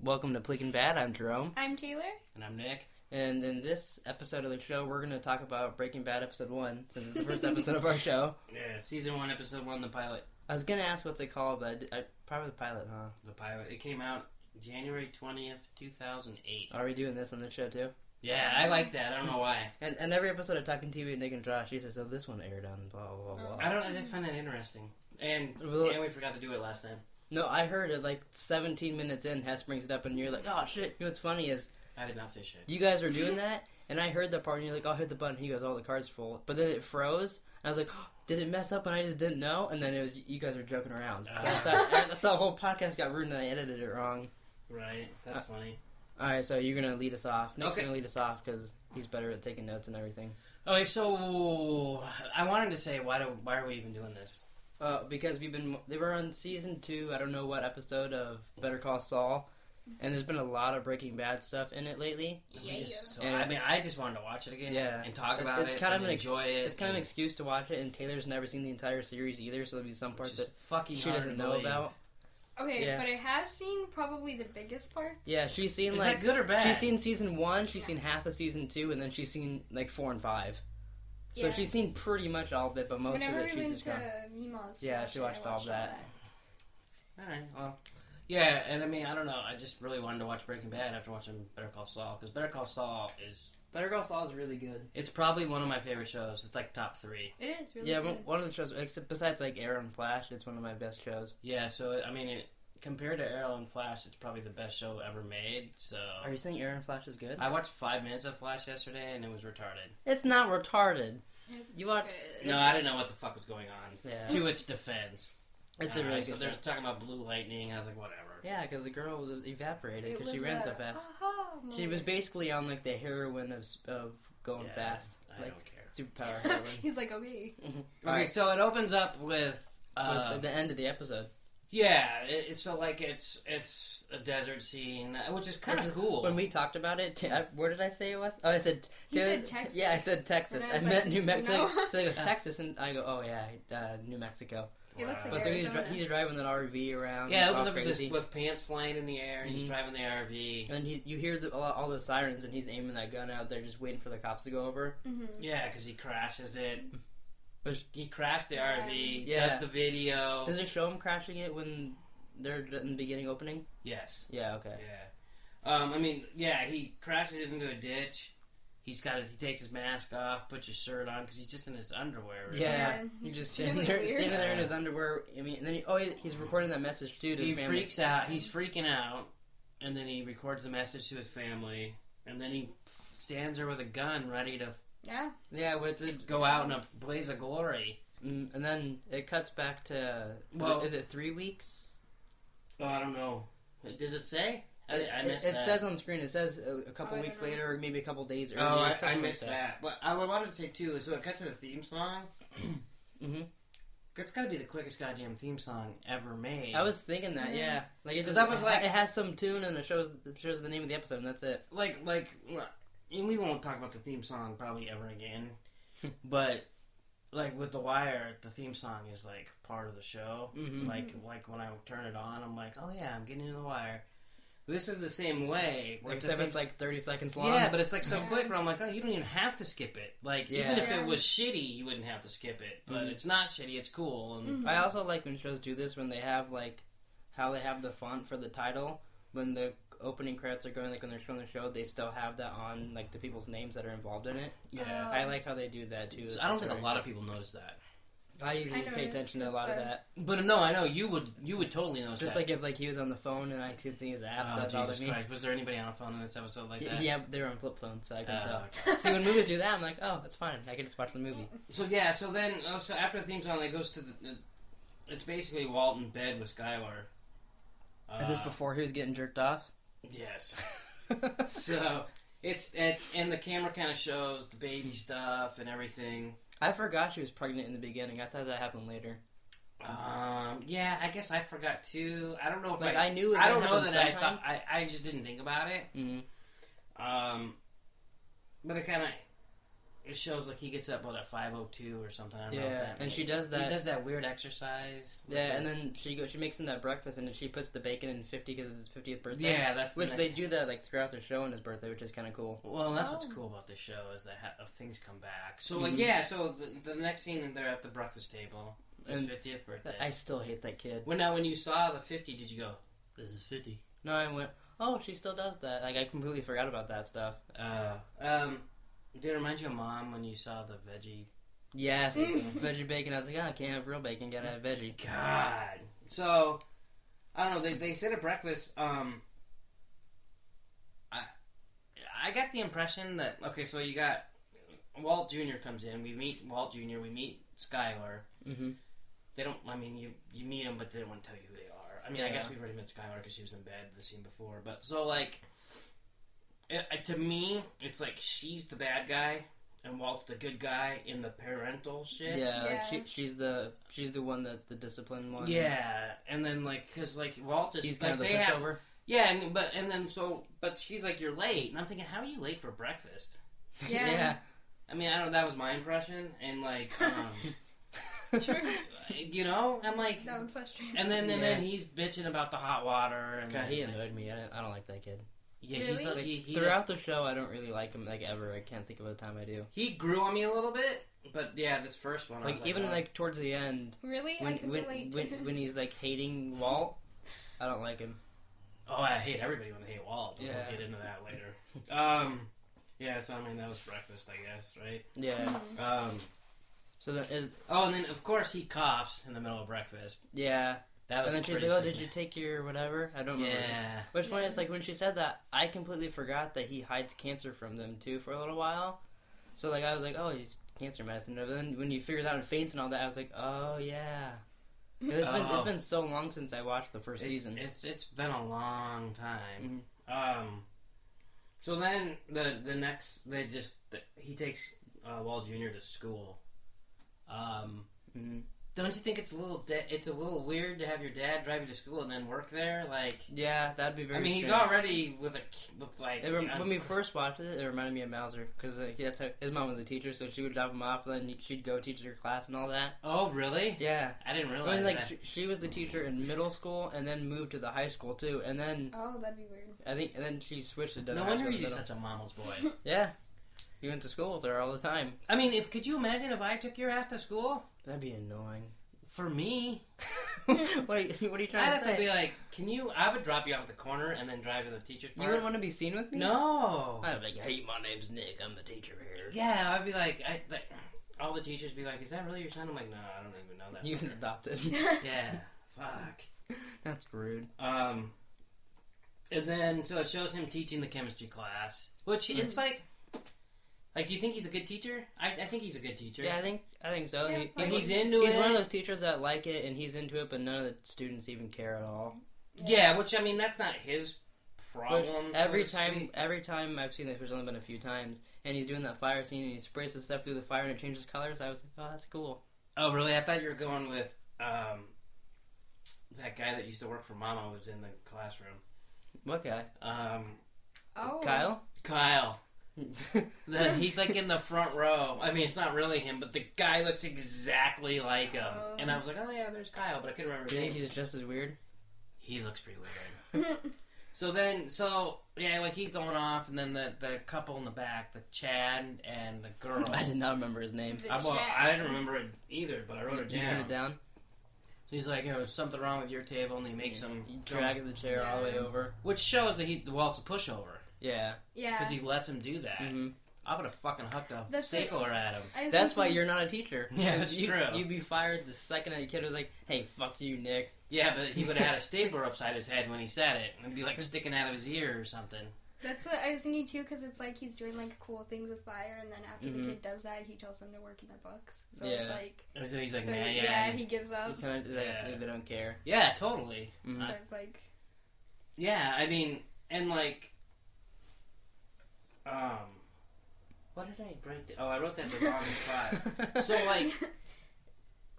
Welcome to Pleeking Bad. I'm Jerome. I'm Taylor. And I'm Nick. And in this episode of the show, we're going to talk about Breaking Bad Episode 1, since it's the first episode of our show. Yeah, Season 1, Episode 1, the pilot. I was going to ask what's it called, but probably the pilot, huh? The pilot. It came out January 20th, 2008. Are we doing this on the show, too? Yeah, I like that. I don't know why. And every episode of Talking TV with Nick and Josh, he says, oh, this one aired on blah, blah, blah, blah. I just find that interesting. And we forgot to do it last time. No, I heard it like 17 minutes in, Hess brings it up, and you're like, oh, shit. You know what's funny is... I did not say shit. You guys were doing that, and I heard that part, and you're like, I'll hit the button. He goes, oh, the card's full. But then it froze, and I was like, oh, did it mess up and I just didn't know? And then it was you guys were joking around. I thought the whole podcast got ruined and I edited it wrong. Right, that's funny. Alright, so you're going to lead us off. Nick's going to lead us off because he's better at taking notes and everything. Okay, so I wanted to say, why are we even doing this? Because they were on season 2, I don't know what episode of Better Call Saul, and there's been a lot of Breaking Bad stuff in it lately. I just wanted to watch it again and talk about it and enjoy it. It's kind of an excuse to watch it, and Taylor's never seen the entire series either, so there'll be some parts that she doesn't know about. Okay, but I have seen probably the biggest parts. Yeah, she's seen Is that good or bad? She's seen season 1, she's seen half of season 2, and then she's seen like 4 and 5. So she's seen pretty much all of it, but most of it she's just gone. Yeah, she watched all of that. Alright, well. Yeah, and I don't know. I just really wanted to watch Breaking Bad after watching Better Call Saul, because Better Call Saul is really good. It's probably one of my favorite shows. It's like top 3. It is really good. Yeah, one of the shows, besides like Arrow and Flash, it's one of my best shows. Yeah, so, compared to Arrow and Flash, it's probably the best show ever made, so... Are you saying Arrow and Flash is good? I watched 5 minutes of Flash yesterday, and it was retarded. It's not retarded. You watched... No, I didn't know what the fuck was going on. Yeah. To its defense. It's a really good So they're talking about blue lightning, I was like, whatever. Yeah, because the girl was evaporated because she ran so fast. She was basically on like the heroin of going fast. I don't care. Superpower heroin. He's like, okay. Okay, so it opens up with the end of the episode. Yeah, it's a desert scene, which is kind of cool. When we talked about it, where did I say it was? Oh, I said... You said Texas. Yeah, I said Texas. I meant New Mexico. No. So it was Texas, and I go, oh yeah, New Mexico. It looks like so he's driving that RV around. Yeah, it opens up with pants flying in the air, and he's driving the RV. And you hear all the sirens, and he's aiming that gun out there, just waiting for the cops to go over. Mm-hmm. Yeah, because he crashes it. He crashed the RV, does the video. Does it show him crashing it when they're in the beginning opening? Yes. Yeah, okay. Yeah. He crashes it into a ditch. He takes his mask off, puts his shirt on, because he's just in his underwear. Right? Yeah. He's just standing there in his underwear. And then he's recording that message too to his family. He freaks out. He's freaking out, and then he records the message to his family, and then he stands there with a gun ready to go out in a blaze of glory. And then it cuts back to is it 3 weeks? Oh, I don't know. Does it say? I missed that. It says on screen. It says a couple weeks later, or maybe a couple days earlier. Oh, I missed that. But I wanted to say too. So it cuts to the theme song. Mm-hmm. It's got to be the quickest goddamn theme song ever made. I was thinking that, yeah. Like it has some tune and it shows the name of the episode, and that's it. We won't talk about the theme song probably ever again. But like with The Wire, the theme song is like part of the show. Mm-hmm. Like when I turn it on, I'm like, oh yeah, I'm getting into The Wire. This is the same way. Except it's like 30 seconds long. Yeah, but it's like so quick where I'm like, oh, you don't even have to skip it. Like, even if it was shitty, you wouldn't have to skip it. But it's not shitty, it's cool. And I also like when shows do this, when they have like, how they have the font for the title. When the opening credits are going, like when they're showing the show, they still have that on, like the people's names that are involved in it. Yeah. I like how they do that too. So I don't think a lot of people notice that. I usually pay attention to a lot of that. But no, I know you would totally notice just that. Just like if he was on the phone and I could see his apps. Oh, Jesus Christ. Was there anybody on a phone in this episode like that? Yeah, they were on flip phones, so I couldn't tell. Okay. See, when movies do that, I'm like, oh, that's fine. I can just watch the movie. So after the theme song, it goes to it's basically Walt in bed with Skylar. Is this before he was getting jerked off? Yes. So it's and the camera kind of shows the baby stuff and everything. I forgot she was pregnant in the beginning. I thought that happened later. Yeah, I guess I forgot too. I don't know if I knew it was I don't know that sometime. I thought I just didn't think about it. Mm-hmm. But it kind of it shows like he gets up at 5:02 or something. I don't know what that and means. she does that. He does that weird exercise. Yeah, and then she makes him that breakfast, and then she puts the bacon in 50 because it's his 50th birthday. Yeah, that's which they do that like throughout the show on his birthday, which is kind of cool. Well, that's what's cool about this show is that things come back. So like yeah, so the next scene they're at the breakfast table. It's his 50th birthday. I still hate that kid. When you saw the 50, did you go, "This is 50"? No, I went, "Oh, she still does that." Like I completely forgot about that stuff. Did it remind you of Mom when you saw the veggie? Yes, veggie bacon. I was like, I can't have real bacon, gotta have veggie. God. So, I don't know. They said at breakfast. I got the impression that so you got Walt Jr. comes in. We meet Walt Jr. We meet Skylar. Mm-hmm. They don't. I mean, you meet them, but they don't want to tell you who they are. I mean, I guess we've already met Skylar because she was in bed the scene before. But so like. To me, it's like she's the bad guy and Walt's the good guy in the parental shit. Yeah, like she's the one that's the disciplined one. Yeah, and then like because like Walt is he's like kind of the they have pushover. yeah, but she's like you're late, and I'm thinking how are you late for breakfast? Yeah. I mean I don't. That was my impression, and like True. you know, I'm like That would frustrate. and then he's bitching about the hot water and God, then, he annoyed me. I don't like that kid. Yeah, Really? he's like, he throughout the show, I don't really like him like ever. I can't think of a time I do. He grew on me a little bit, but yeah, this first one, I was even oh. like towards the end, Really? I can relate. when he's like hating Walt, I don't like him. Oh, I hate everybody when they hate Walt. Yeah. We'll get into that later. Yeah, so I mean that was breakfast, I guess, right? Yeah. So then and then of course he coughs in the middle of breakfast. Yeah. That was and then she's like, "Oh, did you take your whatever?" I don't remember. Yeah. Which funny is like when she said that, I completely forgot that he hides cancer from them too for a little while. So like I was like, "Oh, he's cancer medicine." But then when you figured out and faints and all that, I was like, "Oh yeah." It's been so long since I watched the first season. It's been a long time. Mm-hmm. So then the next he takes Walt Jr. to school. Don't you think it's a little weird to have your dad drive you to school and then work there? Like, yeah, that'd be very. I mean, strange. he's already with like. When we first watched it, it reminded me of Mauser because that's how his mom was a teacher, so she would drop him off, and then she'd go teach her class and all that. Oh, really? Yeah, I didn't realize that. She was the teacher in middle school, and then moved to the high school too, and then. Oh, that'd be weird. And then she switched to. No wonder he's such a mama's boy. Yeah, he went to school with her all the time. I mean, could you imagine if I took your ass to school? That'd be annoying. For me. Wait, what are you trying to say? I'd have to be like, I would drop you off at the corner and then drive to the teacher's park. You wouldn't want to be seen with me? No. I'd be like, "Hey, my name's Nick. I'm the teacher here." Yeah, I'd be like, all the teachers would be like, "Is that really your son?" I'm like, "No, I don't even know that." He was adopted. Yeah. Fuck. That's rude. And then, so it shows him teaching the chemistry class, which it's like, do you think he's a good teacher? I think he's a good teacher. Yeah, I think so. Yeah, he's into it. He's one of those teachers that like it and he's into it, but none of the students even care at all. Yeah, which I mean, that's not his problem. Every time I've seen it, there's only been a few times, and he's doing that fire scene and he sprays the stuff through the fire and it changes colors. I was like, "Oh, that's cool." Oh, really? I thought you were going with that guy that used to work for Mama was in the classroom. What guy? Kyle. He's like in the front row. I mean, it's not really him, but the guy looks exactly like him. And I was like, "Oh yeah, there's Kyle," but I couldn't remember his name. You think he's just as weird? He looks pretty weird. So yeah, like he's going off, and then the couple in the back, the Chad and the girl. I did not remember his name. I didn't remember it either, but I wrote it down. You wrote it down? So he's like, "There's something wrong with your table," and he makes him. He drags the chair all the way over. Which shows that Walt's a pushover. Yeah. Because he lets him do that. Mm-hmm. I would have fucking hucked a stapler at him. That's why you're not a teacher. Yeah, that's true. You'd be fired the second that kid was like, "Hey, fuck you, Nick." Yeah, but he would have had a stapler upside his head when he said it. It'd be like sticking out of his ear or something. That's what I was thinking too, because it's like he's doing like cool things with fire, and then after the kid does that, he tells them to work in their books. So it's like, so he's like, he gives up. They don't care. Yeah, totally. Mm-hmm. So it's like, yeah, I mean, and like, what did I write? Oh, I wrote that the wrong spot. So like,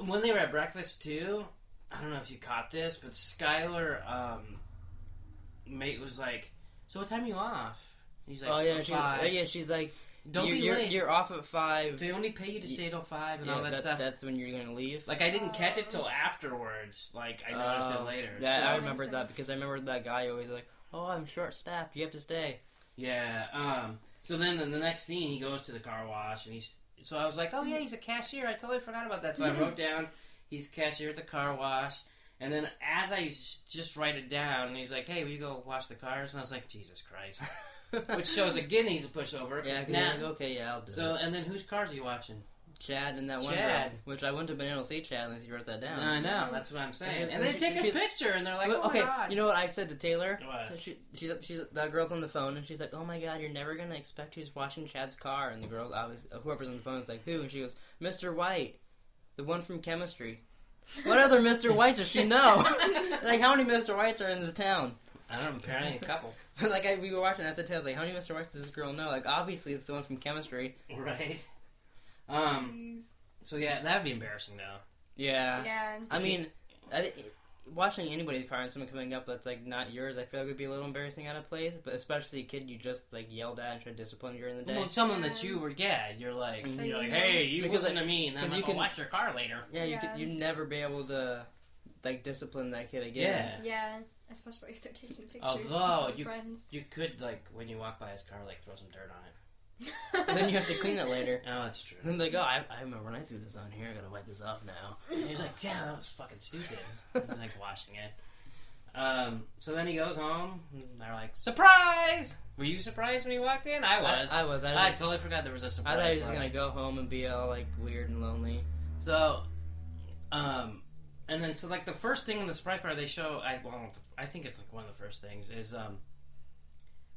when they were at breakfast too, I don't know if you caught this, but Skylar, mate was like, "So what time are you off?" He's like, "Oh yeah, she's like, Don't be late. You're off at 5. They only pay you to stay till 5 and all that stuff. That's when you're going to leave. Like, I didn't catch it till afterwards. Like, I noticed it later. Yeah, So I that remembered makes that sense. because I remember that guy always like, oh, I'm short-staffed. You have to stay. Yeah. So then in the next scene, he goes to the car wash, and so I was like, oh, yeah, he's a cashier. I totally forgot about that. So I wrote down, he's a cashier at the car wash. And then as I just write it down, and he's like, hey, will you go wash the cars? And I was like, Jesus Christ. Which shows, again, he's a pushover. Yeah, because he's like, okay, yeah, I'll do it. So, and then whose cars are you watching? Chad and that one Chad. girl, which I wouldn't have been able to see Chad unless you wrote that down. I know, that's what I'm saying. And And they she- take a she- picture, and they're like, Well, oh okay, my God. you know what I said to Taylor? What? She's that girl's on the phone, and she's like, oh my God, you're never going to expect who's washing Chad's car. And the girl's obviously, whoever's on the phone is like, who? And she goes, Mr. White, the one from chemistry. What other Mr. White does she know? Like, how many Mr. Whites are in this town? I don't know, apparently a couple. Like, we were watching, I said to Taylor, like, how many Mr. Whites does this girl know? Like, obviously it's the one from chemistry. Right. Jeez. So yeah, that would be embarrassing though. Yeah. Yeah. I mean, watching anybody's car and someone coming up that's, like, not yours, I feel like would be a little embarrassing out of place. But especially a kid you just, like, yelled at and tried to discipline during the day. Well, someone that you were, you're like, Mhm. you're like, hey, you Because, listen to me, and then because I'm you gonna can- watch your car later. Yeah, Yeah. you'd never be able to, like, discipline that kid again. Yeah. Especially if they're taking pictures. Although, with friends. You could, like, when you walk by his car, like, throw some dirt on it. Then you have to clean it later. Oh, that's true. And they're like, oh, I remember when I threw this on here, I gotta wipe this off now. And he's like, yeah, that was fucking stupid. He's like washing it. So then he goes home, and they're like, surprise! Were you surprised when he walked in? I was. I was. I totally forgot there was a surprise. I thought he was just party. gonna go home and be all, like, weird and lonely. So, and then, so, like, the first thing in the surprise party they show, I think it's, like, one of the first things, is,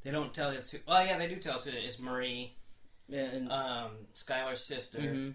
they don't tell us who, well, yeah, they do tell us who it is. It's Marie, Yeah, and Skylar's sister. mhm.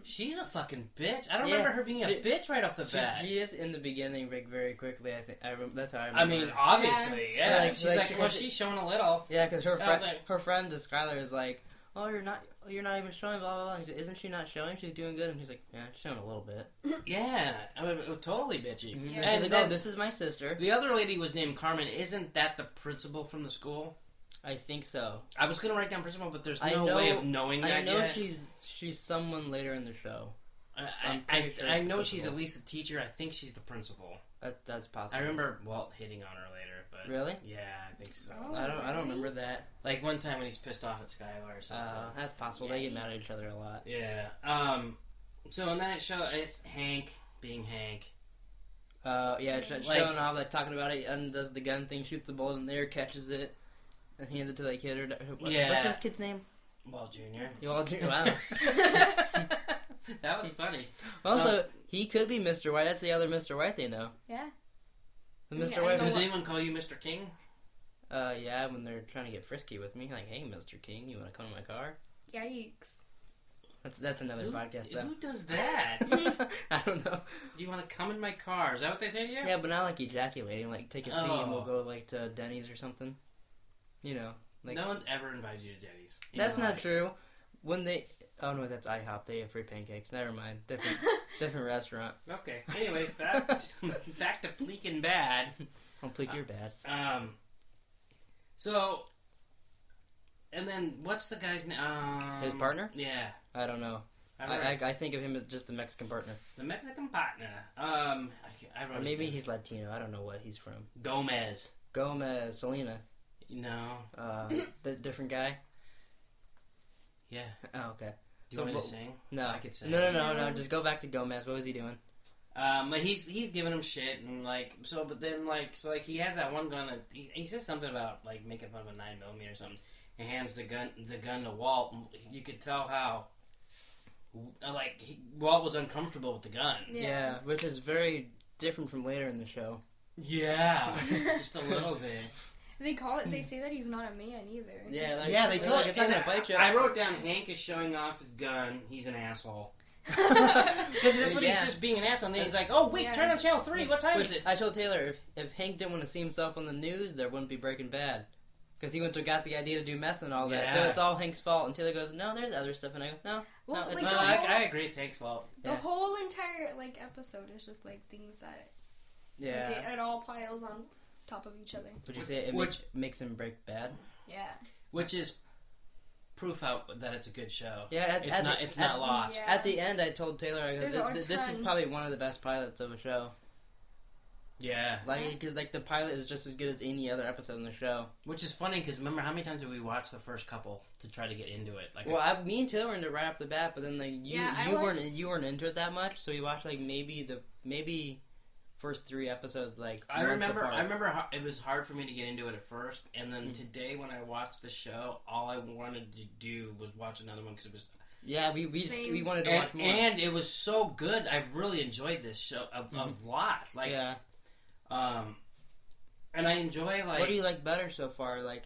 She's a fucking bitch. I don't Yeah, remember her being a bitch right off the bat. She is in the beginning, like, very quickly. I think that's how I remember. I mean, obviously, Yeah. yeah. Like- She's like, like, well, she- she's showing a little. yeah, because her I was friend, like- her friend to Skylar is like, oh, you're not even showing, blah blah blah. And he's like, isn't she not showing? She's doing good, and he's like, yeah, she's showing a little bit. Yeah, I mean, it was totally bitchy. Mhm. Yeah. And she's And like, then- oh, this is my sister. The other lady was named Carmen. Isn't that the principal from the school? I think so. I was gonna write down principal, but there's I no know- way of knowing that I know yet. she's someone later in the show. I'm I pretty sure I it's the know she's principal. at least a teacher. I think she's the principal. That's possible. I remember Walt hitting on her later, but Really? yeah, I think so. Oh. I don't Really? remember that. Like one time when he's pissed off at Skylar or something. That's possible. They get mad at each other a lot. Yeah. So and then it's Hank being Hank. Yeah, Like- showing off, like talking about it, undoes the gun thing, shoots the bullet in there, catches it, and hands it to that kid. Yeah. What's this kid's name? Walt Jr. Wow. That was funny. Also, he could be Mr. White. That's the other Mr. White they know. Yeah. The Yeah, Mr. I White. know Does what- anyone call you Mr. King? Yeah, when they're trying to get frisky with me, like, hey, Mr. King, you want to come to my car? Yikes. That's another podcast, though. Who does that? I don't know. Do you want to come in my car? Is that what they say to you? Yeah, but not like ejaculating. Like, take a seat and we'll Oh. go like to Denny's or something. You know, like No one's ever invited you to Denny's. You that's know not why? true. When they, oh no, that's IHOP. They have free pancakes. Never mind. Different restaurant. Okay. Anyways, back to Pleeking Bad. Don't pleak your bad. So, and then what's the guy's name? His partner? Yeah. I don't know. I think of him as just the Mexican partner, The Mexican partner. I wrote or his maybe name. he's Latino. I don't know what he's from. Gomez. Gomez, Selena, No. the different guy. Yeah. Oh, okay. Do you want me to sing? No, I could sing. No. Just go back to Gomez. What was he doing? But he's giving him shit and he has that one gun. He says something about like making fun of a 9mm or something. And hands the gun to Walt. And you could tell how Walt was uncomfortable with the gun. Yeah, which is very different from later in the show. Yeah, just a little bit. They say that he's not a man either. Yeah, They told like, it's not gonna bite you. I wrote down Hank is showing off his gun. He's an asshole. Because that's what he's just being an asshole. And then he's like, "Oh wait, turn on channel 3. What time is it?" I told Taylor if Hank didn't want to see himself on the news, there wouldn't be Breaking Bad. Because he got the idea to do meth and all that. So Yeah. it's all Hank's fault. And Taylor goes, no, there's other stuff. And I go, no. Well, it's like, not. the whole- I agree. It's Hank's fault. The Yeah. whole entire episode is just things that it all piles on top of each other. Would you say it makes him break bad? Yeah. Which is proof that it's a good show. Yeah, it's not lost. Yeah. At the end, I told Taylor, I go, this is probably one of the best pilots of a show. Yeah, because the pilot is just as good as any other episode in the show. Which is funny because remember how many times did we watch the first couple to try to get into it? Me and Taylor were into it right off the bat, but then you weren't into it that much, so we watched maybe first 3 episodes I remember how it was hard for me to get into it at first, and then today when I watched the show, all I wanted to do was watch another one because it was. Yeah, we wanted to watch more, and it was so good. I really enjoyed this show a lot. Yeah. And I enjoy What do you like better so far? Like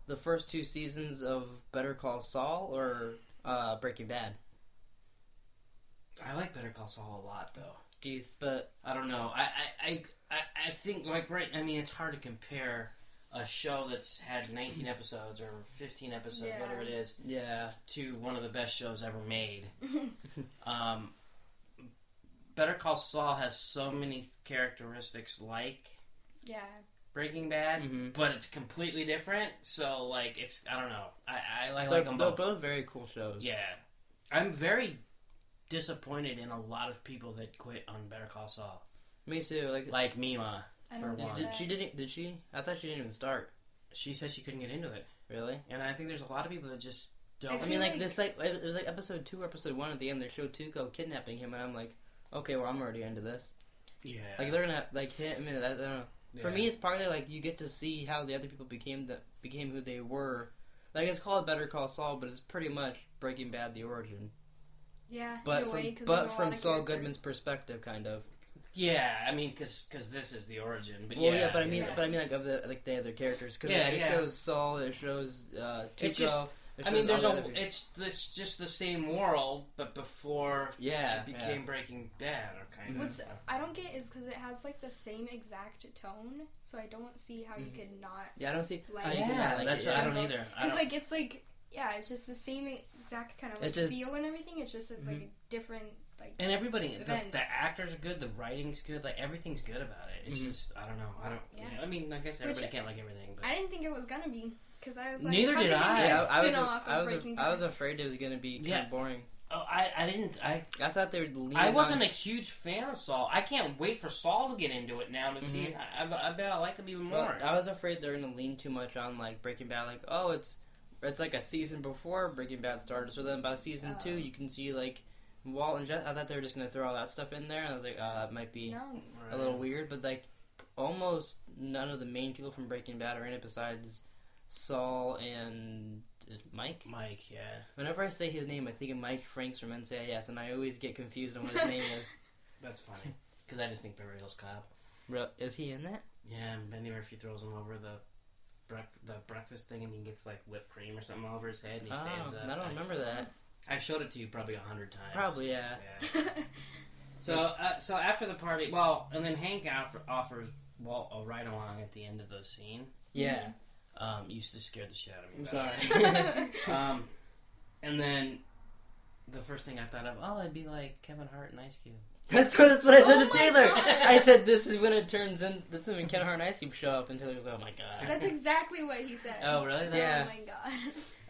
the first 2 seasons of Better Call Saul or Breaking Bad? I like Better Call Saul a lot though. But I don't know. I think it's hard to compare a show that's had 19 episodes or 15 episodes, whatever it is, to one of the best shows ever made. Better Call Saul has so many characteristics like Breaking Bad, but it's completely different. So it's I don't know. I like them both. They're both very cool shows. Yeah, I'm very disappointed in a lot of people that quit on Better Call Saul. Me too. Like Mima for one. Did she? I thought she didn't even start. She said she couldn't get into it. Really? And I think there's a lot of people that just don't. I mean, it was episode 2 or episode 1 at the end. They showed Tuco kidnapping him, and I'm like, okay, well, I'm already into this. Yeah. They're gonna hit. I don't know. Yeah. For me, it's partly you get to see how the other people became who they were. It's called Better Call Saul, but it's pretty much Breaking Bad: The Origin. Yeah, but from Saul Goodman's perspective, kind of. Yeah, I mean, because this is the origin. But I mean of the other characters. Because it shows Saul, it shows Tuco. It's just the same world, but before it became Breaking Bad, or kind of. What's I don't get is because it has the same exact tone, so I don't see how you could not. Yeah, I don't see. That's what I don't either. Because it's just the same exact kind of feel and everything. It's just a different. And everybody, the actors are good, the writing's good, everything's good about it. It's just, I don't know. I mean, I guess everybody can't like everything. But I didn't think it was gonna be, because I was neither did I. I was afraid it was gonna be kind of boring. Oh, I didn't. I thought they would lean. I wasn't a huge fan of Saul. I can't wait for Saul to get into it now to see. I bet I like him even more. I was afraid they're gonna lean too much on Breaking Bad. It's like a season before Breaking Bad started. So then by season 2, you can see Walt and Jeff. I thought they were just gonna throw all that stuff in there, and I was like, that might be a little weird. But almost none of the main people from Breaking Bad are in it besides Saul and Mike. Mike, yeah. Whenever I say his name, I think of Mike Franks from NCIS, and I always get confused on what his name is. That's funny, because I just think Beverly Hills Cop. Is he in that? Yeah, Benny Murphy throws him over the breakfast thing, and he gets whipped cream or something over his head, and he stands up. I don't remember that. I've showed it to you probably 100 times. Probably, yeah. So after the party, and then Hank offers Walt a ride along at the end of the scene. Yeah. Used to scare the shit out of me. I'm sorry. And then the first thing I thought of, it'd be like Kevin Hart and Ice Cube. That's what I said to Taylor. God. I said, this is when it turns in. That's when Kevin Hart and Ice Cube show up, and Taylor goes, oh my god. That's exactly what he said. Oh, really? Yeah. Oh my god.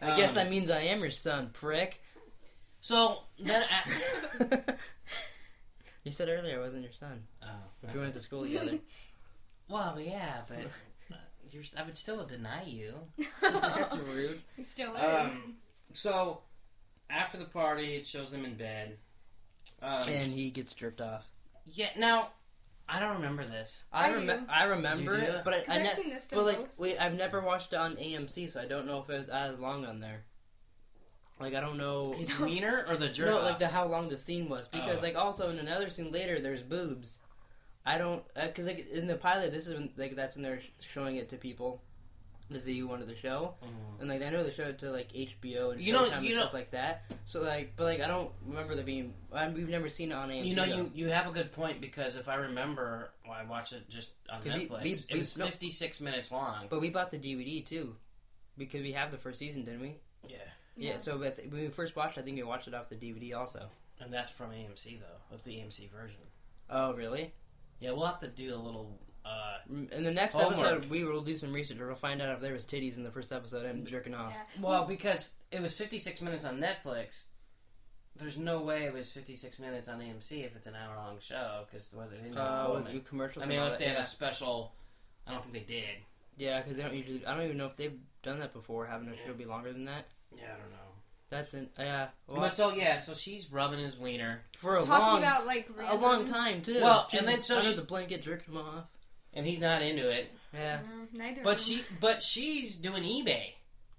I guess that means I am your son, prick. So, then... You said earlier I wasn't your son. Oh. If we went to school together. Well, yeah, but... I would still deny you. That's rude. He still is. So, after the party, it shows them in bed. And he gets jerked off. Yeah, now... I don't remember this. I remember it, but I've seen this the most. I've never watched it on AMC, so I don't know if it was as long on there. I don't know. His wiener or the jerk? No, how long the scene was. Because, also in another scene later, there's boobs. I don't... Because, in the pilot, this is when, that's when they're showing it to people to see who wanted the show. And, I know they showed it to, HBO and Showtime and stuff like that. So, but, I don't remember there being... we've never seen it on AMC, You have a good point, because if I remember... Well, I watched it just on Netflix. It was 56 minutes long. But we bought the DVD, too. Because we have the first season, didn't we? Yeah, so when we first watched it, I think we watched it off the DVD also. And that's from AMC, though. That's the AMC version. Oh, really? Yeah, we'll have to do a little in the next homework. episode, we will do some research. We'll find out if there was titties in the first episode and jerking off. Yeah. Well, because it was 56 minutes on Netflix, there's no way it was 56 minutes on AMC if it's an hour-long show, because they didn't With commercials. I mean, and all unless they had that, a special... I don't think they did. yeah, because they don't usually... I don't even know if they've done that before, having a show be longer than that. Yeah, I don't know. That's in... Yeah. But so she's rubbing his wiener. For a Talking long... about, like, a long time, too. Well, She's and then so under she- the blanket, jerking him off. And he's not into it. Yeah. Neither. But she's doing eBay.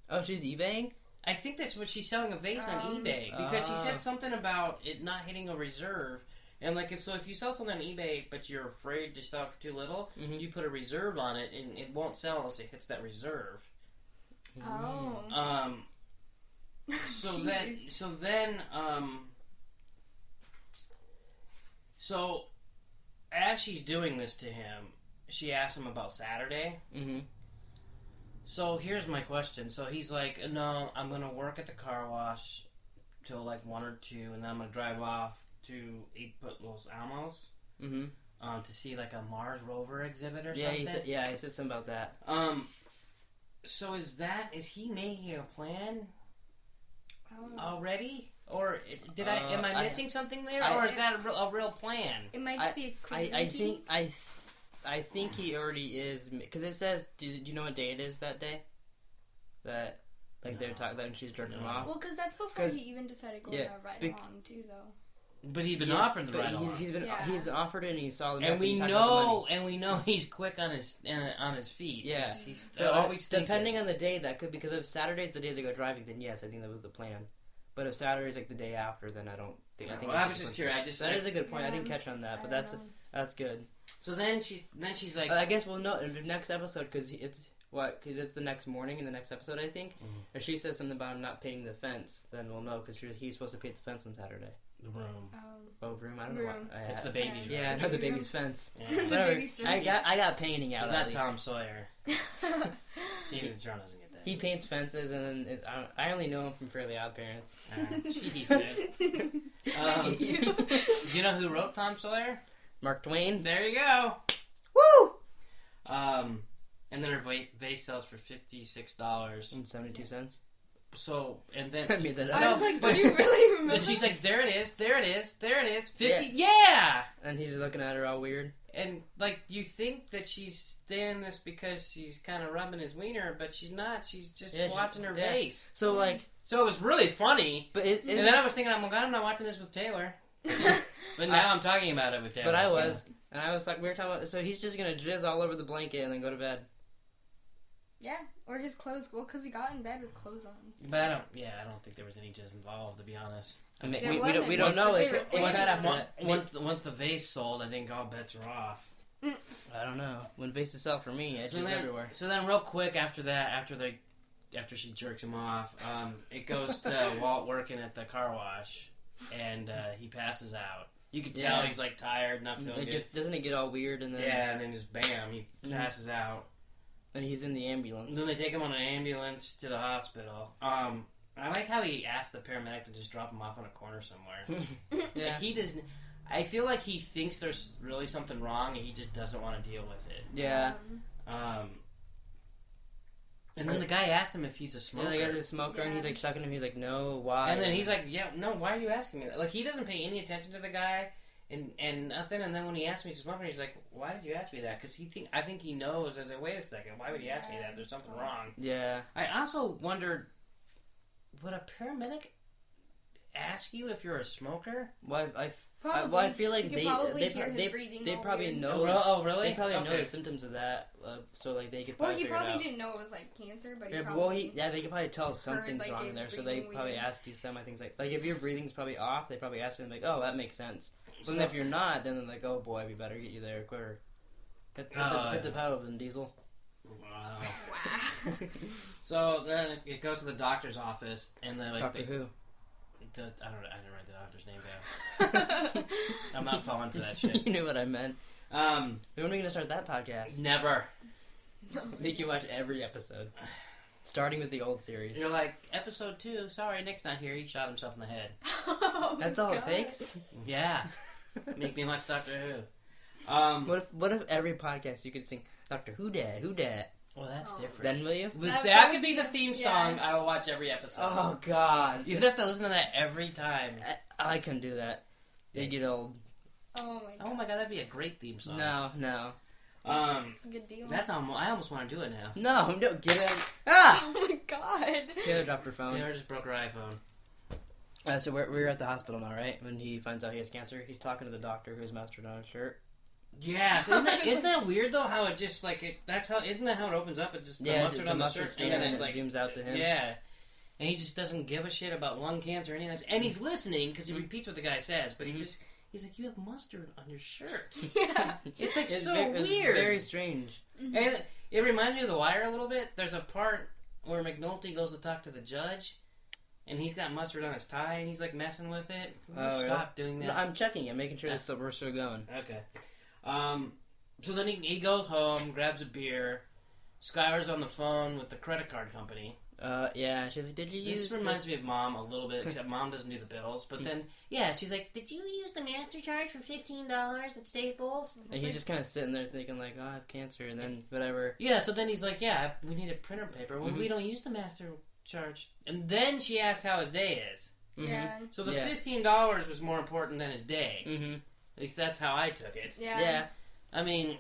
Oh, she's eBaying? I think that's what she's selling a vase on eBay, because she said something about it not hitting a reserve. And like if you sell something on eBay but you're afraid to sell it for too little, you put a reserve on it and it won't sell unless it hits that reserve. Oh. So as she's doing this to him, she asks him about Saturday. Mm-hmm. So here's my question. So he's like, no, I'm going to work at the car wash till like 1 or 2, and then I'm going to drive off to Los Alamos to see like a Mars rover exhibit or something. He said something about that. So is he making a plan Oh. already? Or am I missing something there? Or is that a real plan? It might just be a quick I think he already is, because it says, do you know what day it is that day? That, like, they're talking about when she's jerking him off? Well, because that's before he even decided to go ride along, too, though. But he's been offered the ride along. He's offered it and he saw the and we know he's quick on his feet. Yeah. He's so always depending on the day, that could, because if Saturday's the day they go driving, then yes, I think that was the plan. But if Saturday's like the day after, then I don't think. I was just curious. That is a good point. I didn't catch on that, but that's good. So then she's like, I guess we'll know in the next episode, because it's the next morning in the next episode, I think. If she says something about him not paying the fence, then we'll know, because he's supposed to pay the fence on Saturday. The room. Room. I don't know. It's the baby's room. Yeah, I know the baby's fence. The baby's fence. I got painting out. It's not Tom Sawyer. Even John doesn't get that. He paints fences, and then I only know him from Fairly Odd Parents. Jesus. Do you know who wrote Tom Sawyer? Mark Twain. There you go. Woo! And then her vase sells for $56 and 72 cents. So, and then I made that up. I was like, did you really remember? And she's like, there it is, 50, yeah! And he's looking at her all weird. And, like, you think that she's doing this because she's kind of rubbing his wiener, but she's not. She's just watching her vase. So, like... So it was really funny. But and then I was thinking, oh my god, I'm not watching this with Taylor. But now I'm talking about it with Taylor. But I was. And I was like, we were talking about... So he's just going to jizz all over the blanket and then go to bed. Yeah, or his clothes. Well, because he got in bed with clothes on. So. But I don't think there was any jizz involved, to be honest. I mean, we don't know. Once the vase sold, I think all bets are off. I don't know. When vases sell for me, it's everywhere. So then, real quick after that, after she jerks him off, it goes to Walt working at the car wash, and he passes out. You could tell he's like tired, not feeling good. Doesn't it get all weird and then? Yeah, and then just bam, he passes out. And he's in the ambulance. Then they take him on an ambulance to the hospital. I like how he asked the paramedic to just drop him off on a corner somewhere. Yeah. Like he doesn't. I feel like he thinks there's really something wrong, and he just doesn't want to deal with it. Yeah. And then the guy asked him if he's a smoker. Yeah, the guy's a smoker, and he's like checking him. He's like, "No, why?" And then he's like, "Yeah, no, why are you asking me that?" Like he doesn't pay any attention to the guy. And nothing, and then when he asked me to smoke, he's like, "Why did you ask me that?" Because I think he knows. I was like, "Wait a second, why would he ask me that? There's something wrong." Yeah. I also wondered, would a paramedic ask you if you're a smoker? Well, I feel like they probably know. Oh, really? They probably know the symptoms of that, so like they could. Well, he probably didn't know it was like cancer, but they could probably tell something's wrong in there, so they probably ask you some things like if your breathing's probably off, they probably ask you like, "Oh, that makes sense." But then if you're not, then they're like, "Oh boy, we better get you there quicker." Hit the pedal, Vin Diesel. Wow. So then it goes to the doctor's office, and then Doctor Who. I didn't write the doctor's name down. I'm not falling for that shit. You knew what I meant. When are we gonna start that podcast? Never. Make you watch every episode, starting with the old series. You're like, episode 2. Sorry, Nick's not here. He shot himself in the head. Oh, that's all it takes. Yeah. Make me watch Doctor Who. What if every podcast you could sing Doctor Who Dat? Well, that's different. Then will you? That could be the theme song. I will watch every episode. Oh God, you'd have to listen to that every time. I couldn't do that. It'd get old. Oh my god, that'd be a great theme song. No. It's a good deal. I almost want to do it now. No, get in. Ah! Oh my god. Taylor dropped her phone. Taylor just broke her iPhone. So we're at the hospital now, right? When he finds out he has cancer, he's talking to the doctor who's mustard on his shirt. Yeah, so isn't that weird though? How it just isn't that how it opens up? It's just the mustard on the shirt, and then it zooms out to him. Yeah, and he just doesn't give a shit about lung cancer or anything. And he's listening because he repeats what the guy says, but he's like, "You have mustard on your shirt." Yeah, it's like it's weird. It's very strange. Mm-hmm. And it reminds me of The Wire a little bit. There's a part where McNulty goes to talk to the judge. And he's got mustard on his tie, and he's like messing with it. Stop doing that. No, I'm checking it, making sure we're still going. Okay. So then he goes home, grabs a beer. Skylar's on the phone with the credit card company. Yeah, she's like, "Did you use?" This reminds me of Mom a little bit, except Mom doesn't do the bills. But then, she's like, "Did you use the MasterCharge for $15 at Staples?" And he's just kind of sitting there thinking, like, "Oh, I have cancer," and then whatever. Yeah. So then he's like, "Yeah, we need a printer paper. Well, we don't use the MasterCharge." And then she asked how his day is. Yeah. So the $15 was more important than his day. Mm-hmm. At least that's how I took it. Yeah. I mean,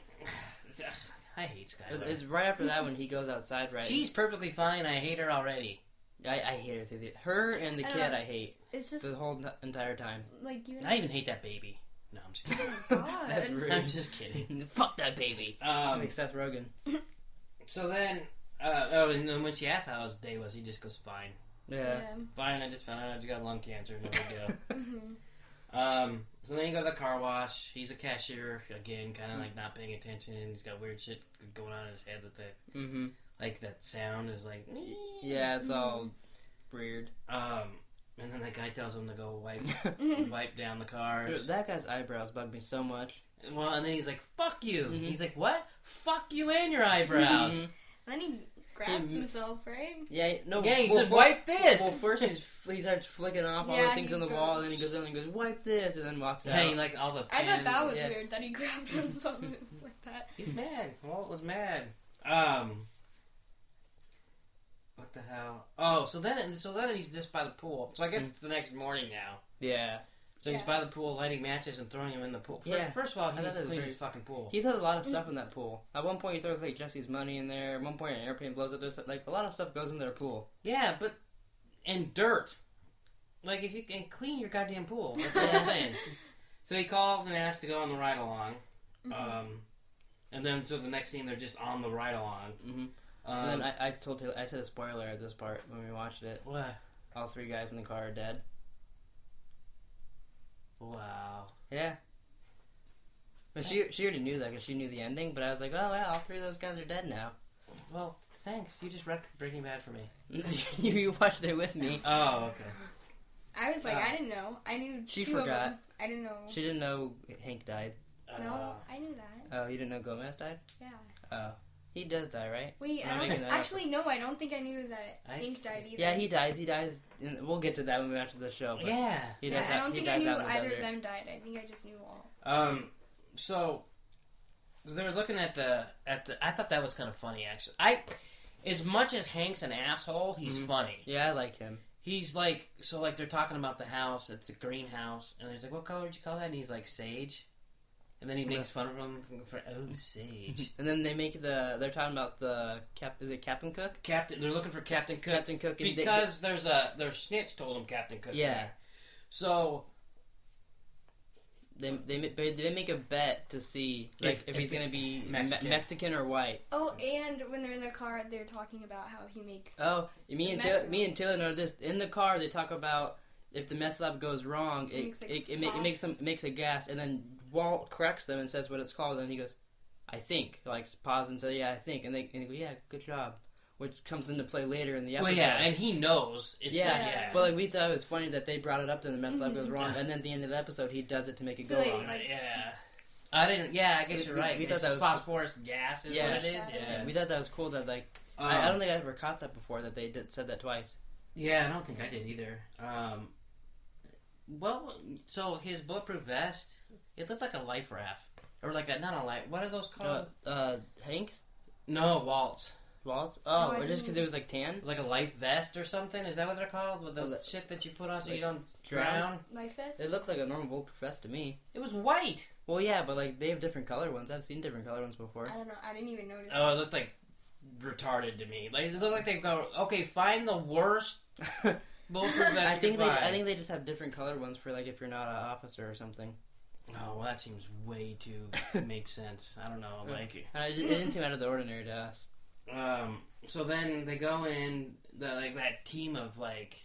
I hate Skylar. It's right after that when he goes outside, right? She's perfectly fine. I hate her already. I hate her through her and the kid. I hate. It's just the whole entire time. Like you. I even hate that baby. No, I'm just kidding. Oh my god. That's rude. I'm just kidding. Fuck that baby. Like Seth Rogen. So then, and then when she asked how his day was, he just goes, "Fine." Yeah. Fine. I just found out I just got lung cancer. No big deal. Mm-hmm. So then you go to the car wash. He's a cashier again, kind of like not paying attention. He's got weird shit going on in his head that like that sound is like. Yeah, it's all weird. And then that guy tells him to go wipe down the cars. Dude, that guy's eyebrows bug me so much. Well, and then he's like, "Fuck you." He's like, "What? Fuck you and your eyebrows." Then he grabs himself, right? Yeah, no. Yeah, he said, "Wipe this." Well, first he starts flicking off all the things on the wall, and then he goes in and goes, "Wipe this," and then walks out. Yeah, he like all the pins. I thought that was weird that he grabbed himself and it was like that. He's mad. Walt was mad. What the hell? Oh, so then he's just by the pool. So I guess it's the next morning now. Yeah. So he's by the pool lighting matches and throwing him in the pool. First of all, he needs to clean his fucking pool. He throws a lot of stuff in that pool. At one point he throws like Jesse's money in there. At one point an airplane blows up. There's like a lot of stuff goes in their pool. Yeah, but and dirt. Like if you can clean your goddamn pool. That's what I'm saying. So he calls and asks to go on the ride along. And then so the next scene they're just on the ride along. And then I told Taylor, I said a spoiler at this part when we watched it. What? All three guys in the car are dead. Wow. Yeah. But she already knew that because she knew the ending. But I was like, oh well, all three of those guys are dead now. Well, thanks. You just wrecked Breaking Bad for me. you watched it with me. Oh, okay. I was like, I didn't know. I knew she two forgot. of them. I didn't know. She didn't know Hank died. No, I knew that. Oh, you didn't know Gomez died? Yeah. Oh. He does die, right? Wait, I don't actually no. I don't think I knew that Hank died either. Yeah, he dies. He dies. We'll get to that when we get to the show. But yeah. He dies I don't think I knew either desert. of them died. I think I just knew all. So they were looking at the. I thought that was kind of funny, actually. As much as Hank's an asshole, he's funny. Yeah, I like him. He's like, so like they're talking about the house. It's a greenhouse, and he's like, "What color did you call that?" And he's like, "Sage." And then he makes fun of him for sage. And then they're talking about is it Captain Cook? They're looking for Captain Cook. Captain Cook. Because their snitch told him Captain Cook's name. So they make a bet to see if he's gonna be Mexican or white. Oh, and when they're in the car, they're talking about how he makes. Oh, me and Taylor know this. In the car, they talk about if the meth lab goes wrong, it makes a gas, and then Walt corrects them and says what it's called, and he goes, "I think." Like pause and say, "Yeah, I think," and they go, "Yeah, good job," which comes into play later in the episode. Well, yeah, and he knows. It's but like we thought it was funny that they brought it up that the meth lab goes wrong, and then at the end of the episode he does it to make it go wrong. I didn't. Yeah, I guess you're right. We thought that was phosphorus gas is what it is. Yeah, we thought that was cool. That I don't think I ever caught that before. That they said that twice. Yeah, I don't think I did either. Well, so his bulletproof vest, it looked like a life raft. or like not a light. What are those called? Hanks? No, Walt's. Waltz? Oh, Oh, just because it was like tan? Like a life vest or something? Is that what they're called? With the shit that you put on so you don't drown? Life vest? It looked like a normal bulletproof vest to me. It was white. Well, yeah, but like they have different color ones. I've seen different color ones before. I don't know. I didn't even notice. Oh, it looked like retarded to me. Like it looked like they go, okay, find the worst bulletproof vest. I think they just have different colored ones for like if you're not an officer or something. Oh, well, that seems way too make sense. I don't know. Like it didn't seem out of the ordinary to us. So then they go in that team of like.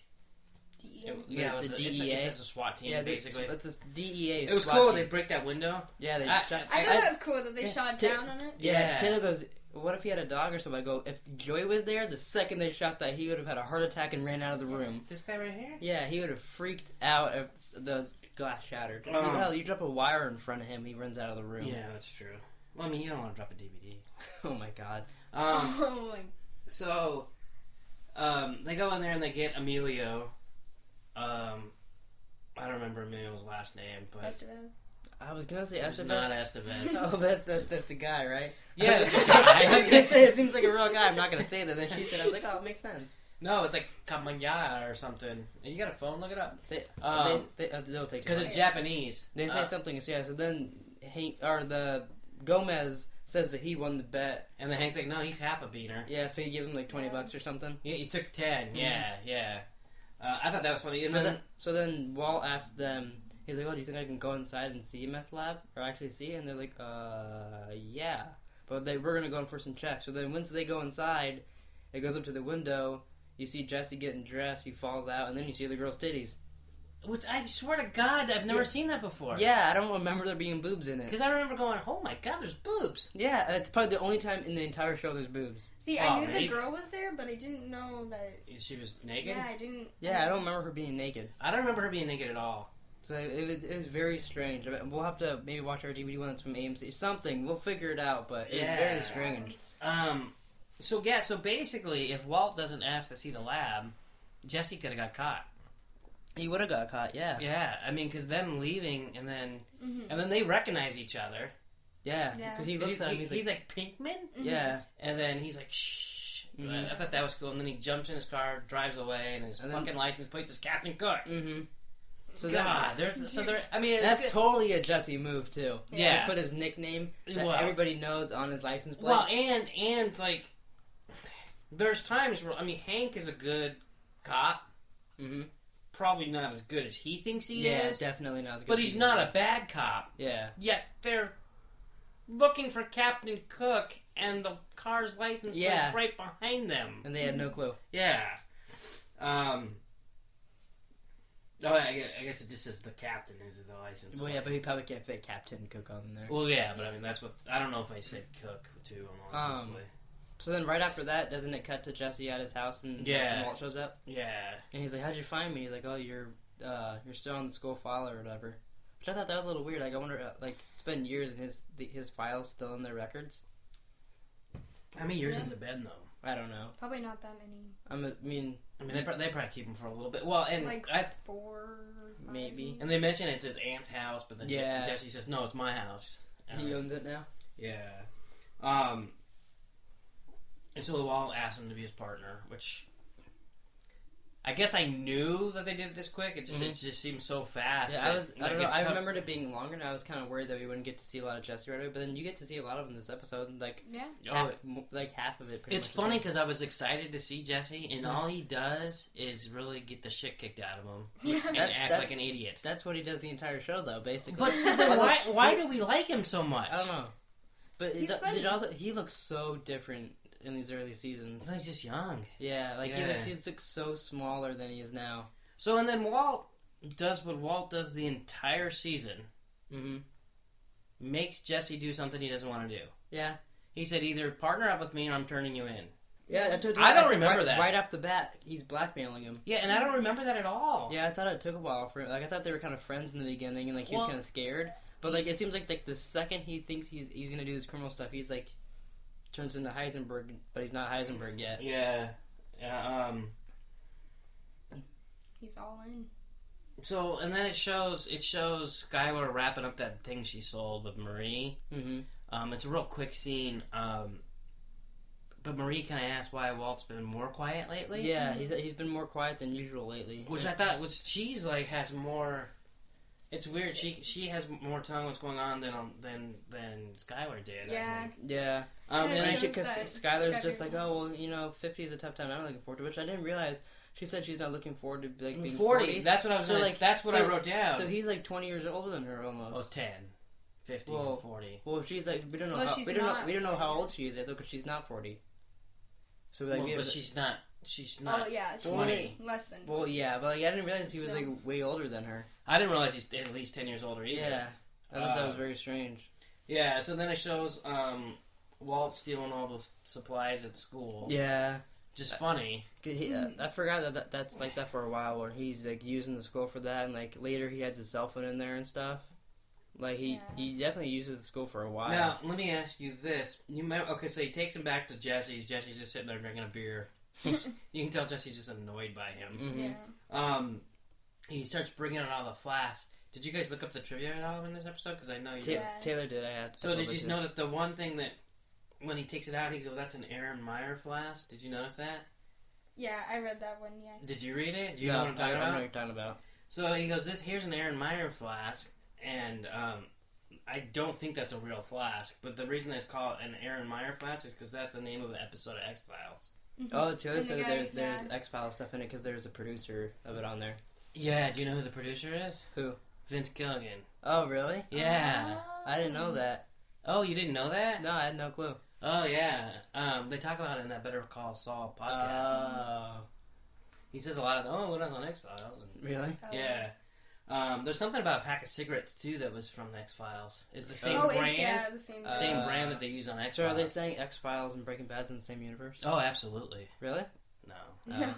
DEA. Yeah, the DEA. It's just a SWAT team, basically. It's a DEA. It was SWAT cool. team. They break that window. Yeah, they. I thought that was cool that they shot down on it. Yeah, Taylor goes, "What if he had a dog or something?" I go, "If Joey was there, the second they shot that, he would have had a heart attack and ran out of the room." This guy right here. Yeah, he would have freaked out if the glass shattered. Hell, you drop a wire in front of him, he runs out of the room. Yeah, that's true. Well, I mean, you don't want to drop a DVD. Oh my god. So, they go in there and they get Emilio. I don't remember Emilio's last name, but Estevez. I was gonna say it's Estevez. not Estevez. Oh, that's a guy, right? Yeah, that's a guy. I was gonna say it seems like a real guy. I'm not gonna say that. Then she said, I was like, oh, it makes sense. No, it's like Kamanya or something. And you got a phone? Look it up. They'll take because it's Japanese. They say something. Yeah. So then the Gomez says that he won the bet, and then Hank's like, no, he's half a beaner. Yeah, so he gives him like $20 or something. Yeah, he took 10. Mm-hmm. Yeah. I thought that was funny. And so then Walt asked them. He's like, oh, do you think I can go inside and see a meth lab? Or actually see it? And they're like, yeah. But we're going to go in for some checks. So then once they go inside, it goes up to the window. You see Jesse getting dressed. He falls out. And then you see the girl's titties. Which, I swear to God, I've never seen that before. Yeah, I don't remember there being boobs in it. Because I remember going, oh my God, there's boobs. Yeah, it's probably the only time in the entire show there's boobs. See, I knew the girl was there, but I didn't know that... She was naked? Yeah, I didn't... Yeah, I don't remember her being naked. I don't remember her being naked at all. So it was very strange. I mean, we'll have to maybe watch our DVD one that's from AMC. Something. We'll figure it out, but it was very strange. So basically, if Walt doesn't ask to see the lab, Jesse could have got caught. He would have got caught, yeah. Yeah, I mean, because them leaving, and then they recognize each other. Yeah, because he looks at him, he's like, Pinkman? Mm-hmm. Yeah. And then he's like, shh. Mm-hmm. I thought that was cool. And then he jumps in his car, drives away, and his fucking license plate is Captain Cook. Mm-hmm. So that's totally a Jesse move too. Yeah, to put his nickname that everybody knows on his license plate. Well, and like, there's times where Hank is a good cop. Mm-hmm. Probably not as good as he thinks he is. Yeah, definitely not as good. But he's not a bad cop. Yeah. Yet they're looking for Captain Cook, and the car's license was right behind them, and they had no clue. Yeah. Oh, I guess it just says the captain is the license. Well, yeah, but he probably can't fit Captain Cook on there. Well, yeah, but I mean, that's what... I don't know if I said Cook, too, on the license plate. So then right after that, doesn't it cut to Jesse at his house and Walt shows up? Yeah. And he's like, how'd you find me? He's like, oh, you're still on the school file or whatever. Which I thought that was a little weird. Like, I wonder, it's been years and his file's still in their records. How many years has it been, though? I don't know. Probably not that many. I mean, they probably keep him for a little bit. Well, and like 4, maybe. And they mention it's his aunt's house, but then Jesse says, "No, it's my house." He owns it now. Yeah. And so Walt asked him to be his partner, which I guess I knew that they did it this quick. It just seemed so fast. Yeah, I don't know. I remembered it being longer, and I was kind of worried that we wouldn't get to see a lot of Jesse right away. But then you get to see a lot of him this episode. Like, half of it. It's funny because I was excited to see Jesse, and all he does is really get the shit kicked out of him and act like an idiot. That's what he does the entire show, though, basically. But why do we like him so much? I don't know. But he looks so different in these early seasons. He's just young. Yeah, he looks so smaller than he is now. So, and then Walt does what Walt does the entire season. Mm-hmm. Makes Jesse do something he doesn't want to do. Yeah. He said, either partner up with me or I'm turning you in. Yeah, I don't remember that. Right off the bat, he's blackmailing him. Yeah, and I don't remember that at all. Yeah, I thought it took a while for him. Like, I thought they were kind of friends in the beginning, and he was kind of scared. But it seems like the second he thinks he's gonna do this criminal stuff, he's turns into Heisenberg, but he's not Heisenberg yet. Yeah. He's all in. So, and then it shows Skylar wrapping up that thing she sold with Marie. Mm-hmm. It's a real quick scene. But Marie kind of asked why Walt's been more quiet lately. Yeah, he's been more quiet than usual lately. Which I thought, she's like has more. It's weird. She has more tongue what's going on than Skylar did. Yeah. Yeah. Because Skylar's just like, oh well, 50 is a tough time. I'm not looking forward to it. Which I didn't realize. She said she's not looking forward to like being 40. That's what I was like. That's what I wrote down. So he's like 20 years older than her almost. Oh, 10, 50, and 40. Well, she's like we don't know. We don't know how old she is yet though, because she's not 40. So like, but she's not. She's not. Oh yeah, she's 20. less than. Well, yeah, but like I didn't realize he was like way older than her. I didn't realize he's at least 10 years older either. Yeah, I thought that was very strange. Yeah, so then it shows Walt stealing all the supplies at school. Yeah. Just funny. I forgot that's like that for a while, where he's like using the school for that, and like later he has his cell phone in there and stuff. Like he definitely uses the school for a while. Now let me ask you this: so he takes him back to Jesse's. Jesse's just sitting there drinking a beer. You can tell Jesse's just annoyed by him. Mm-hmm. Yeah. He starts bringing out all the flasks. Did you guys look up the trivia at all in this episode? Because I know you did. Taylor did. I had. So did you notice the one thing that when he takes it out, he goes, "That's an Aaron Meyer flask." Did you notice that? Yeah, I read that one. Yeah. Did you read it? Do you know what I'm talking about? I know what you're talking about. So he goes, here's an Aaron Meyer flask, and I don't think that's a real flask, but the reason it's called an Aaron Meyer flask is because that's the name of the episode of X-Files. Mm-hmm. Oh, Taylor said there's X-Files stuff in it because there's a producer of it on there. Yeah, do you know who the producer is? Who? Vince Gilligan. Oh, really? Yeah. I didn't know that. Oh, you didn't know that? No, I had no clue. Oh, yeah. They talk about it in that Better Call Saul podcast. He says a lot of, we're not on X-Files. Really? Yeah. There's something about a pack of cigarettes, too, that was from the X-Files. It's the same brand. Yeah, the same brand. Same brand that they use on X-Files. So are they saying X-Files and Breaking Bad's in the same universe? Oh, absolutely. Really? No.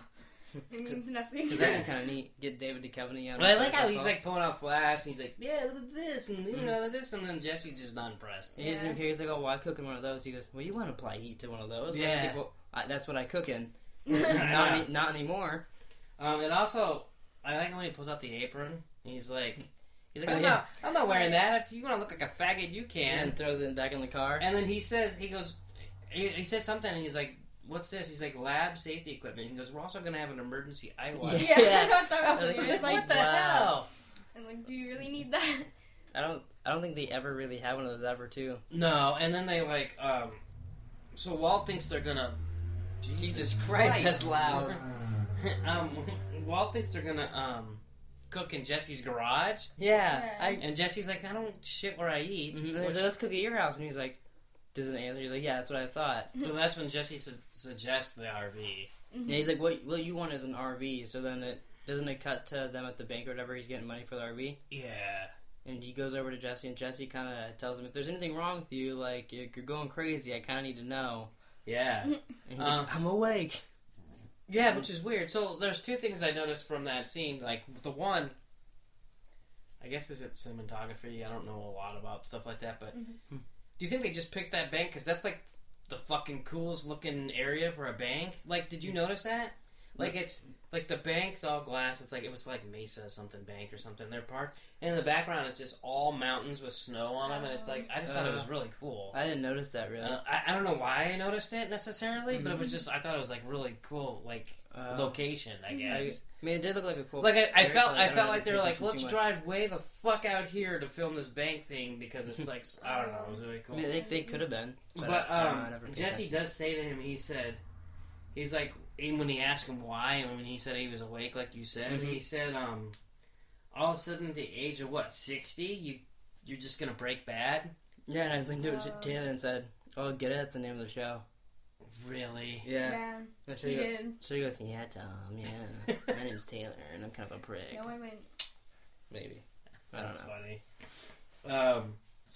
It means nothing. Because that'd be kind of neat. Get David Duchovny on. Well, I like how he's like pulling out flash, and he's like, "Yeah, look at this, and this," and then Jesse's just not impressed. He's like, "Oh, why cook in one of those?" He goes, "Well, you want to apply heat to one of those?" Yeah. Like, well, that's what I cook in. not anymore. And also, I like when he pulls out the apron. He's like, I'm not wearing that. If you want to look like a faggot, you can. And throws it back in the car. And then he says something, and he's like, "What's this?" He's like, "Lab safety equipment." He goes, "We're also going to have an emergency eye watch." Yeah, I thought that was weird. It's like, what the hell? I'm like, do you really need that? I don't think they ever really have one of those ever, too. No, and then they like, so Walt thinks they're gonna. Jesus Christ, that's loud. Walt thinks they're gonna cook in Jesse's garage. Yeah. And Jesse's like, "I don't shit where I eat." Mm-hmm. Like, let's cook at your house, and he's like, doesn't answer. He's like, "Yeah, that's what I thought." So that's when Jesse suggests the RV. Mm-hmm. Yeah, he's like, "What you want is an RV." So then doesn't it cut to them at the bank or whatever? He's getting money for the RV. Yeah. And he goes over to Jesse, and Jesse kind of tells him, "If there's anything wrong with you, like you're going crazy, I kind of need to know." Yeah. And he's like, "I'm awake." Yeah, which is weird. So there's two things I noticed from that scene. Like the one, I guess is it cinematography. I don't know a lot about stuff like that, but do you think they just picked that bank because that's like the fucking coolest looking area for a bank? Like, did you notice that? Like it's like the bank's all glass. It's like it was like Mesa something bank or something. They're parked, and in the background it's just all mountains with snow on them, and it's like I just thought it was really cool. I didn't notice that really. I don't know why I noticed it necessarily, but it was just I thought it was like really cool, like location. I guess. I mean, it did look like a cool. Like I felt like they were like, let's drive way the fuck out here to film this bank thing because it's like I don't know, it was really cool. I mean, they could have been, but Jesse does say to him, he's like. Even when he asked him why, and when he said he was awake, like you said, he said, all of a sudden, at the age of, 60, you're just going to break bad? Yeah, and I linked it to Taylor and said, "Oh, get it? That's the name of the show." Really? Yeah. He did. So he goes, "Yeah, Tom, yeah. My name's Taylor, and I'm kind of a prick." No, I went. Maybe. I don't know. That's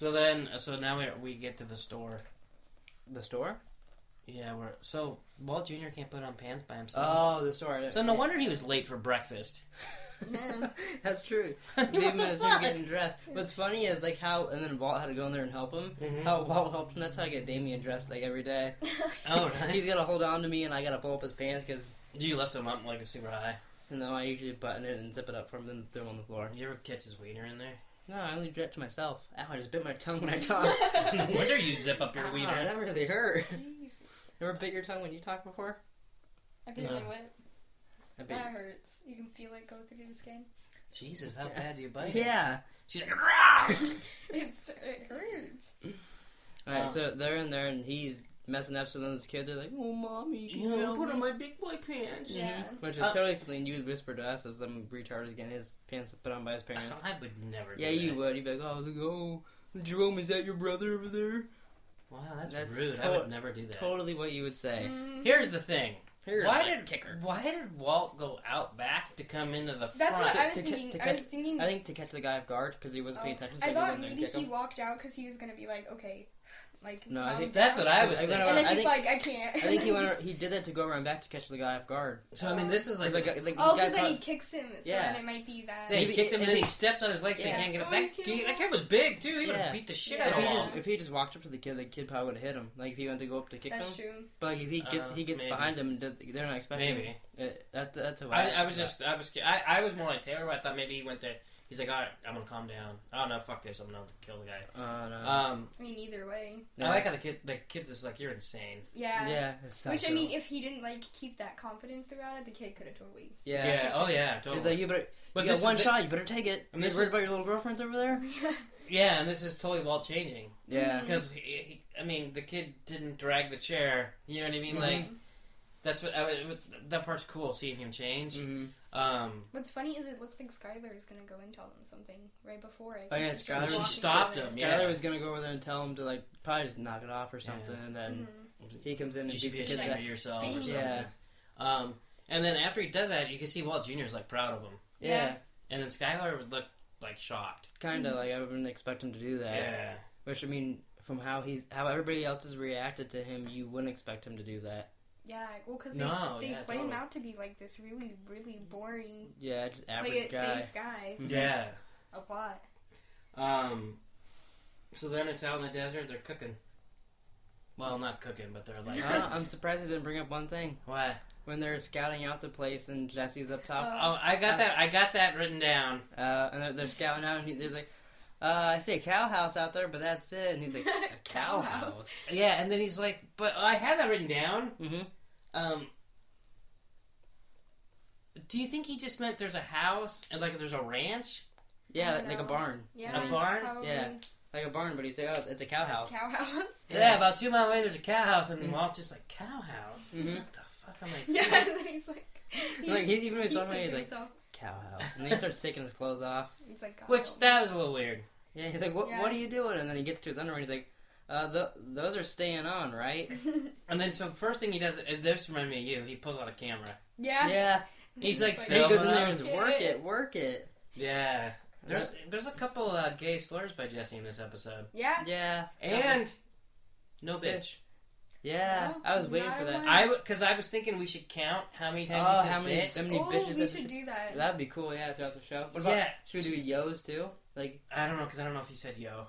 funny. So now we get to the store. The store? Yeah, so Walt Jr. can't put on pants by himself. Oh, the store. So no wonder he was late for breakfast. That's true. Even as he was getting dressed. What's funny is like how, and then Walt had to go in there and help him. Mm-hmm. How Walt helped him. That's how I get Damien dressed like every day. Oh, right. He's got to hold on to me, and I got to pull up his pants because. You left him up like a super high. No, I usually button it and zip it up for him, then throw him on the floor. You ever catch his wiener in there? No, I only do it to myself. Ow, I just bit my tongue when I talk. No wonder you zip up your wiener. That really hurt. Jesus. Ever bit your tongue when you talked before? I feel like what? I bit That hurts. You can feel it go through the skin. Jesus, how bad do you bite? Yeah. She's like, Rah! It hurts. Alright, so they're in there and he's messing up, so then his kids are like, "Oh, mommy, can You you know, help put me?" on my big boy pants. Yeah. Which is totally something you would whisper to us if some retard is getting his pants put on by his parents. I would never do Yeah, that. you would. You'd be like, "Oh, Jerome, is that your brother over there?" Wow, that's That's rude. I would never do that. Totally what you would say. Here's the thing. Here's Why the did kicker? Walt go out back to come into the That's front? what I was To thinking. catch- I was thinking. I think to catch the guy off guard because he wasn't paying attention. So I he thought went in and maybe kick he him. walked out because he was gonna be like, okay, like. No, I think that's what I was thinking. And then I he's think, like, I can't. I think he went. He did that to go around back to catch the guy off guard. So I mean, this is like, Like Oh, the guy because then he caught- kicks him, so Yeah. then it might be that. yeah, he Maybe- kicked him and then he if stepped on his leg so he Yeah. can't get up. Oh, That guy was big too. He would have Yeah. beat the shit Yeah. out If of he Walt. just walked up to the kid probably would have hit him. Like if he went to go up to kick That's him. true. But like if he gets Maybe. behind him, and they're not expecting. Maybe. That's a. I was more like Taylor. I thought maybe he went there. He's like, all right, I'm gonna calm down. Oh no, fuck this. I'm gonna kill the guy. No. I mean, either way. Yeah. I like how the kid's just like, you're insane. Yeah. Yeah. It's Which I psycho. mean, if he didn't like keep that confidence throughout it, the kid could have totally. Yeah. Yeah. Oh yeah. It's Totally. like you better. But You this got one is shot. You better take it. And You this worried is- about your little girlfriends over there? Yeah, and this is totally Walt changing. Yeah. Because I mean, the kid didn't drag the chair. You know what I mean? Mhm. Like, that's what that part's cool. Seeing him change. Mm-hmm. What's funny is it looks like Skylar is gonna go and tell them something right before it. Oh, yeah, She's Skylar- just She walking stopped through him, it. yeah. Skylar was gonna go over there and tell him to like probably just knock it off or something, and then he comes in You and should beats be the kids ashamed up. of yourself or Bing. something. Yeah. And then after he does that, you can see Walt Jr.'s like proud of him, Yeah. and then Skylar would look like shocked. Kind of like I wouldn't expect him to do that. Yeah. Which I mean, from how everybody else has reacted to him, you wouldn't expect him to do that. Yeah, well, because No, they yeah, play him totally. out to be like this really, really boring, Yeah, just play average it guy. safe guy. Mhm. Yeah. A lot. So then it's out in the desert. They're cooking. Well, not cooking, but they're like, I'm surprised he didn't bring up one thing. what? When they're scouting out the place and Jesse's up top, Oh, I got that. I got that written down. and they're scouting out, and there's like, I see a cow house out there, but that's it. And he's like, a cow Cow house? house. Yeah, and then he's like, but I had that written down. Mm-hmm. Do you think he just meant there's a house and like there's a ranch? Yeah, I like a know. barn. Yeah, A barn? Probably. Yeah. Like a barn, but he'd say, oh, it's a cow house. It's cow house. Yeah, about 2 miles away there's a cow house, and Walt's just like, cow house? Mhm. What the fuck? I'm like, Yeah, and then he's like, Like, he's even when he's keeps talking, it he's to like, himself. cow house. And then he starts taking his clothes off. It's like, God, which help that me. was a little weird. Yeah, he's like, what Yeah. are you doing? And then he gets to his underwear and he's like, those are staying on, right? And then so first thing he does, and this reminded me of you. He pulls out a camera. Yeah. Yeah. He's like, And he goes in there and Filming says, work it, work it. Yeah. There's a couple gay slurs by Jesse in this episode, Yeah. Yeah. and no bitch. Yeah. No, I was waiting not for that. one. Because I was thinking we should count how many times Oh, he says how many bitch. bitches we does should it- do that. That'd be cool, yeah, throughout the show. What Yeah. Should we do yo's too? Like, I don't know, because I don't know if he said yo,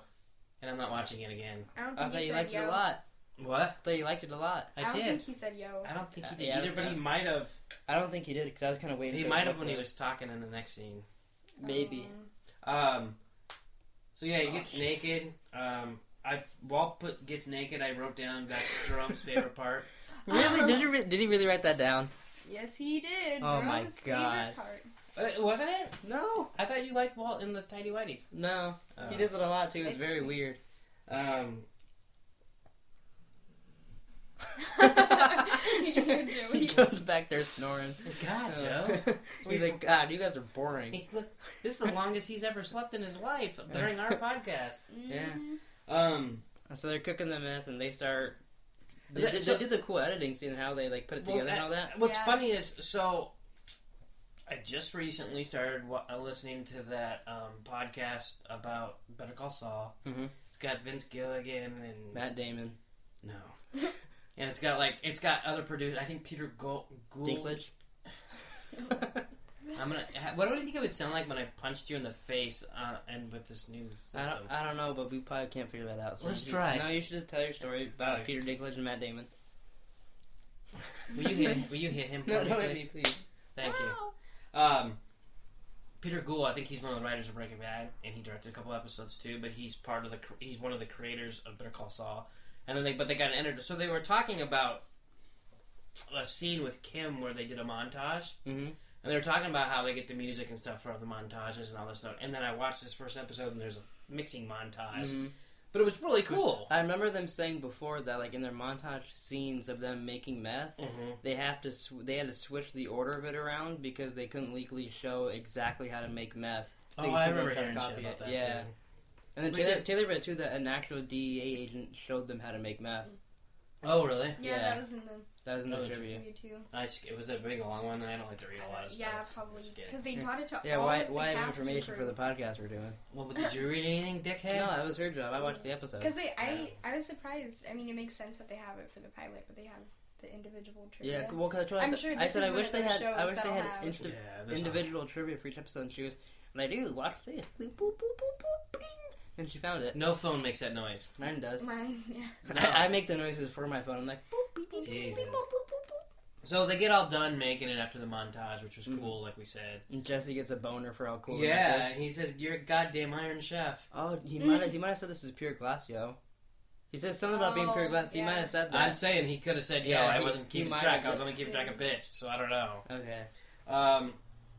and I'm not watching it again. I don't I think thought he you said liked yo. it a lot. What? I thought you liked it a lot. I don't did. think he said yo. I don't think he did Yeah, either, but he okay. might have. I don't think he did because I was kind of waiting. He for might both have when of he them. was talking in the next scene. Maybe. So yeah, he gets naked. Walt gets naked. I wrote down that's Jerome's favorite part. Really? Did he really write that down? Yes, he did. Oh my Jerome's God. favorite part. Wasn't it? No. I thought you liked Walt in the Tidy Whities. No. He does it a lot too. It's very Sexy. weird. You're He Joey. goes back there snoring. God, Joe. He's like, God, you guys are boring. This is the longest he's ever slept in his life during our podcast. Yeah. Mhm. So they're cooking the meth and they start. They So- did the cool editing scene, how they like put it together and all that. What's Yeah. funny is, so I just recently started listening to that podcast about Better Call Saul. Mhm. It's got Vince Gilligan and Matt Damon, No. And it's got other producers. I think Peter Gould. Dinklage. What do you think it would sound like when I punched you in the face and with this new system? I don't know, but we probably can't figure that out. So Let's you try. No, you should just tell your story about Okay. Peter Dinklage and Matt Will Will you hit him? For No, me, don't hit please? me, please. Thank you. Peter Gould, I think he's one of the writers of Breaking Bad, and he directed a couple episodes too. But he's one of the creators of Better Call Saul. And then they got an editor. So they were talking about a scene with Kim where they did a montage, and they were talking about how they get the music and stuff for the montages and all this stuff. And then I watched this first episode, and there's a mixing montage. But it was really cool. I remember them saying before that, like in their montage scenes of them making meth, they had to switch the order of it around because they couldn't legally show exactly how to make meth. Oh, I remember hearing shit about that too. And then Taylor read too that an actual DEA agent showed them how to make meth. Oh, really? Yeah, that was in the trivia too. Was that big a long one? I don't like to read a lot of stuff. Yeah, probably. Because they taught it to all of the why have cast information for the podcast we're doing? Well, but did you read anything, dickhead? No, that was her job. I watched the episode. Because I was surprised. I mean, it makes sense that they have it for the pilot, but they have the individual trivia. Yeah, well, cause I'm sure I said I wish they had have individual trivia for each episode, and she was like, dude, watch this. Boop, boop, boop, boop, boop, bing. And she found it. No phone makes that noise. Mine does. Mine, yeah. No. I make the noises for my phone. I'm like, boop, beep, beep, Jesus. beep, boop, boop, boop, boop. So they get all done making it after the montage, which was cool, like we said. And Jesse gets a boner for how cool. Yeah, and he says, "You're a goddamn Iron Chef." Oh, he might have said this is pure glass, yo. He says something about being pure glass. He might have said that. I'm saying he could have said, "Yo, I wasn't keeping track. I was only keeping track of bits." So I don't know. Okay.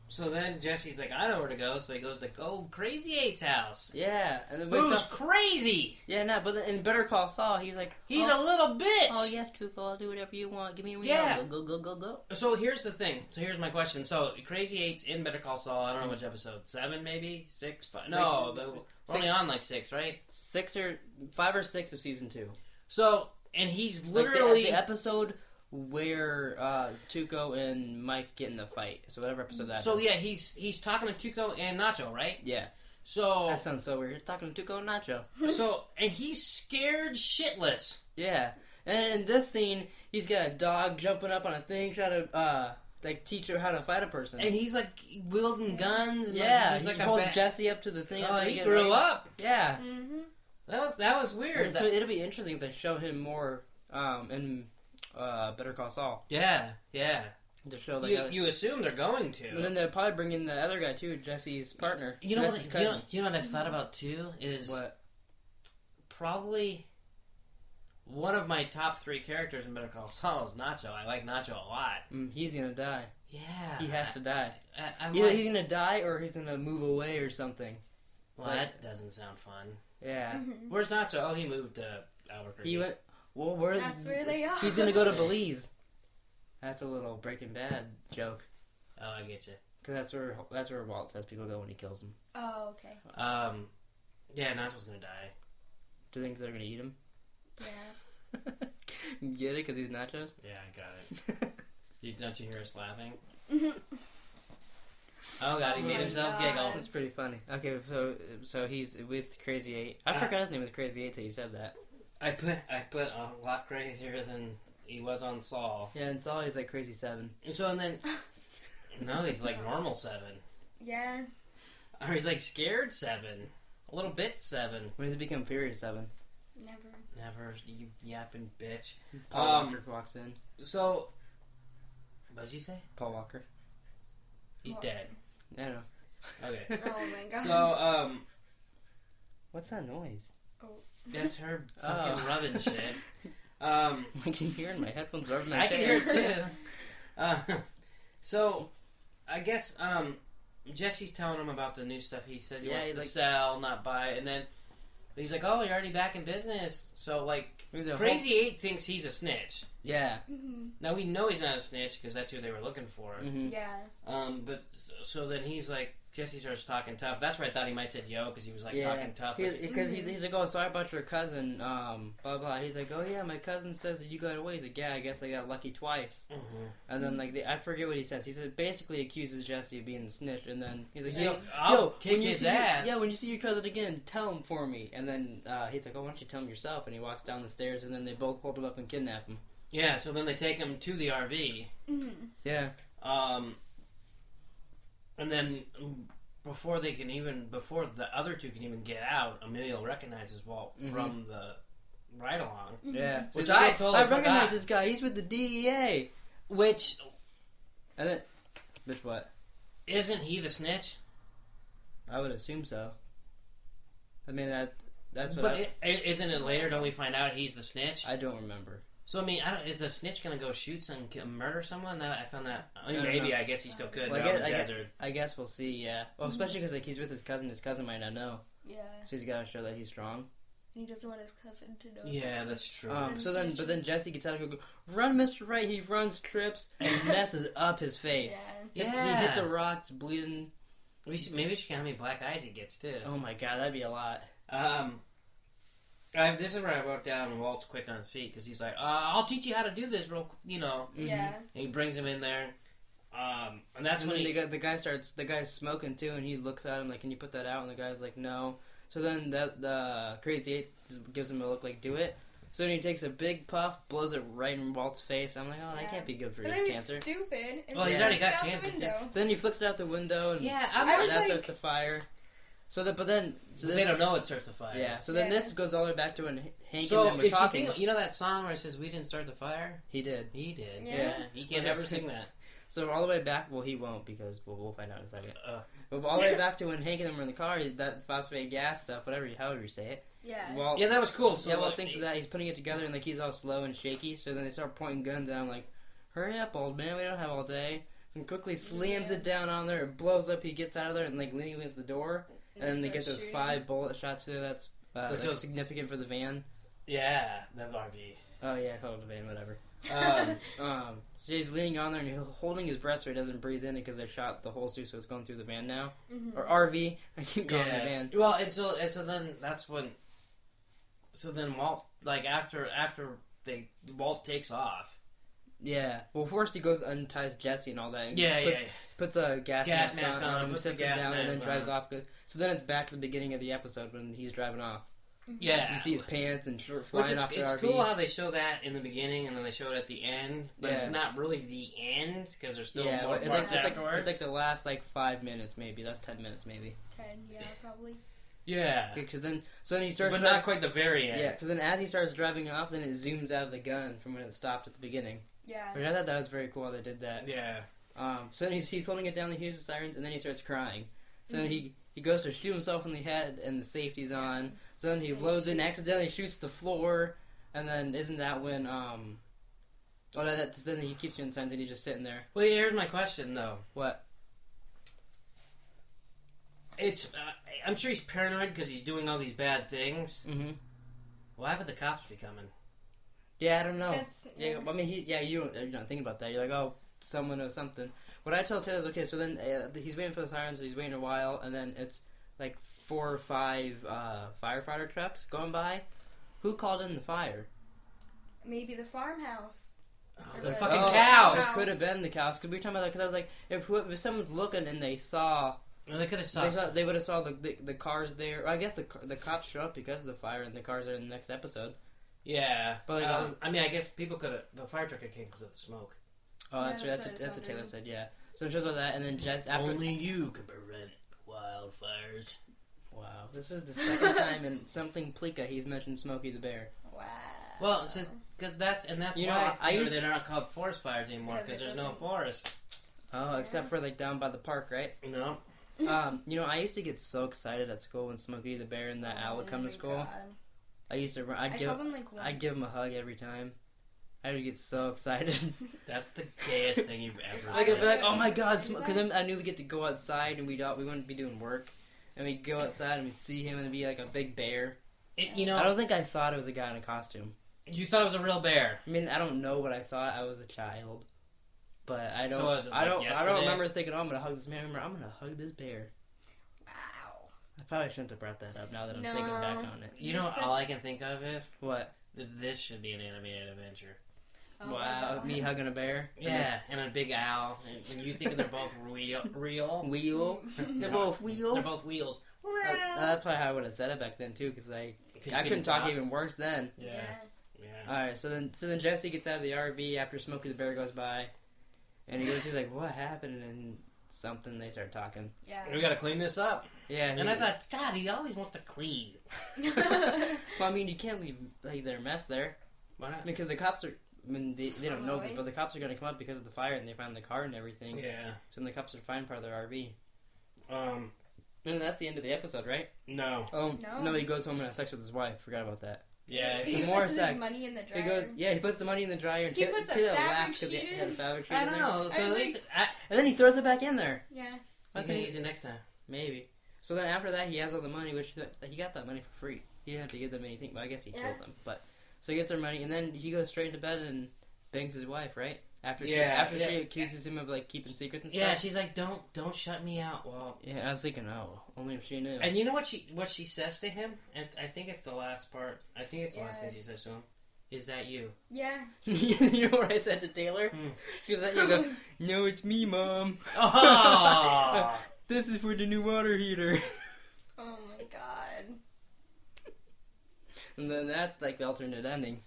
So then Jesse's like, I know where to go. So he goes to Crazy 8's house. Yeah. And then who's crazy? Yeah, no, but in Better Call Saul, he's like... He's a little bitch! Oh, yes, Tuco, I'll do whatever you want. Give me a ring. Yeah. Go. So here's the thing. So here's my question. So Crazy 8's in Better Call Saul. I don't know which episode. 7, maybe? 6? No, we're only on like 6, right? 5 or 6 of season 2. So, and he's literally... Like the episode... where Tuco and Mike get in the fight. So whatever episode that is. So yeah, he's talking to Tuco and Nacho, right? Yeah. So that sounds so weird. You're talking to Tuco and Nacho. And he's scared shitless. Yeah. And in this scene, he's got a dog jumping up on a thing trying to teach her how to fight a person. And he's like wielding guns. And yeah. He's like he holds Jesse up to the thing. Oh, he grew up. Yeah. Mm-hmm. That was weird. So it'll be interesting if they show him more in Better Call Saul. Yeah. To show you assume they're going to. And then they'll probably bring in the other guy too, Jesse's partner. You know what I've thought about too is what? Probably one of my top 3 characters in Better Call Saul is Nacho. I like Nacho a lot. He's gonna die. Yeah, he has to die. Either he's gonna die or he's gonna move away or something. Well, that doesn't sound fun. Yeah. Mm-hmm. Where's Nacho? Oh, he moved to Albuquerque. He went. Well, that's where they are. He's gonna go to Belize. That's a little Breaking Bad joke. Oh, I get you. Because that's where Walt says people go when he kills them. Oh, okay. Yeah, Nacho's gonna die. Do you think they're gonna eat him? Yeah. Get it? Because he's nachos? Yeah, I got it. Don't you hear us laughing? Mm-hmm. Oh god, he made himself giggle. That's pretty funny. Okay, so he's with Crazy 8. I forgot his name was Crazy 8 till you said that. I put a lot crazier than he was on Saul. Yeah, and Saul he's like Crazy 7. And then no, he's like normal 7. Yeah. Or he's like scared 7. A little bit 7. When does it become Furious 7? Never, you yapping bitch. Paul Walker walks in. So, what did you say? Paul Walker. He's dead. I know. Okay. Oh my god. So, what's that noise? Oh. That's her fucking rubbing shit. I can hear in my headphones rubbing my I can hear it too. So, I guess Jesse's telling him about the new stuff. He says he wants to sell, not buy, and then he's like, "Oh, you're already back in business." So, like, Crazy 8 thinks he's a snitch. Yeah. Mm-hmm. Now we know he's not a snitch because that's who they were looking for. Mm-hmm. Yeah. But so then he's like, Jesse starts talking tough. That's where I thought he might said yo because he was like talking tough. Because he's like, oh, sorry about your cousin, blah blah. He's like, oh yeah, my cousin says that you got away. He's like, yeah, I guess I got lucky twice. Mm-hmm. And then like I forget what he says. He said basically accuses Jesse of being a snitch, and then he's like, yo, kick his ass. When you see your cousin again, tell him for me. And then he's like, oh, why don't you tell him yourself? And he walks down the stairs, and then they both hold him up and kidnap him. Yeah, so then they take him to the RV. Mm-hmm. Yeah. And then before the other two can even get out, Emilio recognizes Walt from the ride along. Yeah. Which I totally recognize this guy. He's with the DEA. Which And then, what? Isn't he the snitch? I would assume so. I mean, that's what But isn't it later, don't we find out he's the snitch? I don't remember. So, I mean, is the snitch going to go shoot and murder someone? I found that... I mean, I don't maybe, know. I guess he still could. Well, They're out in the desert. I guess we'll see, yeah. Well, especially because, like, he's with his cousin. His cousin might not know. Yeah. So he's got to show that he's strong. And he doesn't want his cousin to know. Yeah, that's true. But then Jesse gets out of it and goes, "Run, Mr. Right." He runs, trips, and messes up his face. Yeah. He hits a rock, it's bleeding. Maybe we should count how many black eyes he gets, too. Oh my god, that'd be a lot. This is where I wrote down Walt's quick on his feet, because he's like, I'll teach you how to do this real, Yeah. And he brings him in there. And that's when the guy's smoking too, and he looks at him like, "Can you put that out?" And the guy's like, "No." So then the Crazy Eight gives him a look like, "Do it." So then he takes a big puff, blows it right in Walt's face. I'm like, "Oh, that can't be good for his cancer." But then he's stupid. And Well, he's already got out cancer. The window. So then he flicks it out the window, and that starts the fire. So they don't know it starts the fire. Yeah. So then this goes all the way back to when Hank so and them were talking. You know that song where it says "We didn't start the fire"? He did. Yeah. He can't ever sing that. So all the way back, well, he won't because we'll find out in a second. But all the way back to when Hank and them were in the car, that phosphate gas stuff, however you say it. Yeah. Walt, that was cool. So Walt thinks of that. He's putting it together, and like he's all slow and shaky. So then they start pointing guns at him, like, "Hurry up, old man! We don't have all day." And quickly slams it down on there. It blows up. He gets out of there and like leaning against the door, and then they get those 5 bullet shots through. That's significant for the van. Yeah, that RV. Oh yeah, I call it the van. Whatever. So he's leaning on there and he's holding his breath so he doesn't breathe in it because they shot the whole suit, so it's going through the van now. Mm-hmm. Or RV. I keep calling it the van. Well, and so then that's when. So then Walt, like after Walt takes off. Yeah. Well, first he goes unties Jesse and all that. And puts a gas mask on him, sits him down, and then drives off. So then it's back to the beginning of the episode when he's driving off. Yeah. You see his pants and shirt flying off the RV. It's cool how they show that in the beginning and then they show it at the end, but it's not really the end because there's still more parts afterwards. It's like the last 5 minutes maybe. That's 10 minutes maybe. 10, yeah, probably. Yeah. Because then he starts... But not quite the very end. Yeah, because then as he starts driving off, then it zooms out of the gun from when it stopped at the beginning. Yeah. Which I thought that was very cool how they did that. Yeah. So then he's holding it down, he hears the sirens, and then he starts crying. So then he goes to shoot himself in the head, and the safety's on. So then he loads in, accidentally shoots the floor, and then isn't that when, then he keeps doing signs and he's just sitting there. Well, here's my question, though. What? It's, I'm sure he's paranoid because he's doing all these bad things. Mm-hmm. Why would the cops be coming? Yeah, I don't know. I mean, you're not thinking about that. You're like, oh, someone knows something. What I tell Taylor is, okay, so then he's waiting for the sirens, so he's waiting a while, and then it's like 4 or 5 firefighter trucks going by. Who called in the fire? Maybe the farmhouse. The fucking cows! It could have been the cows. Because we were talking about that, because I was like, if someone's looking and they saw... Well, they could have saw... They would have saw the cars there. Or I guess the cops show up because of the fire, and the cars are in the next episode. Yeah. But I mean, I guess people could have... The fire truck came because of the smoke. Oh, that's right. That's what Taylor said, yeah. So it shows all that, and then just after... Only you can prevent wildfires. Wow. This is the second time in something Pleeka he's mentioned Smokey the Bear. Wow. Well, that's you why know, they're not called forest fires anymore, because there's no forest. Oh, except for, like, down by the park, right? No. You know, I used to get so excited at school when Smokey the Bear and that owl would come to school. God. I used to run. I saw them, like, once. I'd give him a hug every time. I would get so excited. That's the gayest thing you've ever Like, said. I'd be like, oh my god, because then I knew we'd get to go outside and we wouldn't be doing work. And we'd go outside and we'd see him and it'd be like a big bear. I don't think I thought it was a guy in a costume. You thought it was a real bear. I mean, I don't know what I thought. I was a child. But I don't. So was it like I don't yesterday? remember thinking, "Oh, I'm gonna hug this man." I remember, I'm gonna hug this bear. Wow. I probably shouldn't have brought that up. Now that I'm thinking back on it. You know, all I can think of is What? that this should be an animated adventure. Oh Wow, me hugging a bear. Yeah, and a big owl, and you thinking they're both real? Wheel. They're both wheel. They're both wheels. That's probably how I would have said it back then too, because I couldn't talk even worse then. Yeah. All right, so then Jesse gets out of the RV after Smokey the Bear goes by, and he's like, "What happened?" And something they start talking. Yeah. We gotta clean this up. Yeah. And I thought, God, he always wants to clean. Well, I mean, you can't leave their mess there. Why not? Because the cops are. I mean, they don't know, but the cops are going to come up because of the fire, and they found the car and everything. Yeah. So then the cops are finding part of their RV. And that's the end of the episode, right? No. Oh, no, he goes home and has sex with his wife. Forgot about that. Yeah. He puts his money in the dryer. He puts the money in the dryer. And he puts a fabric sheet in. I don't know. So at least, and then he throws it back in there. Yeah. I can use it next time. Maybe. So then after that, he has all the money, which he got that money for free. He didn't have to give them anything, but I guess he killed them. But so he gets their money, and then he goes straight into bed and bangs his wife, right? After she accuses him of like keeping secrets and stuff. Yeah, she's like, "Don't shut me out, Walt." Yeah, I was thinking, oh, only if she knew. And you know what she says to him? And I think it's the last part. I think it's the last thing she says to him. Is that you? Yeah. You know what I said to Taylor? She was like, "You go, no, it's me, Mom. Oh. This is for the new water heater." Oh my god. And then that's like the alternate ending.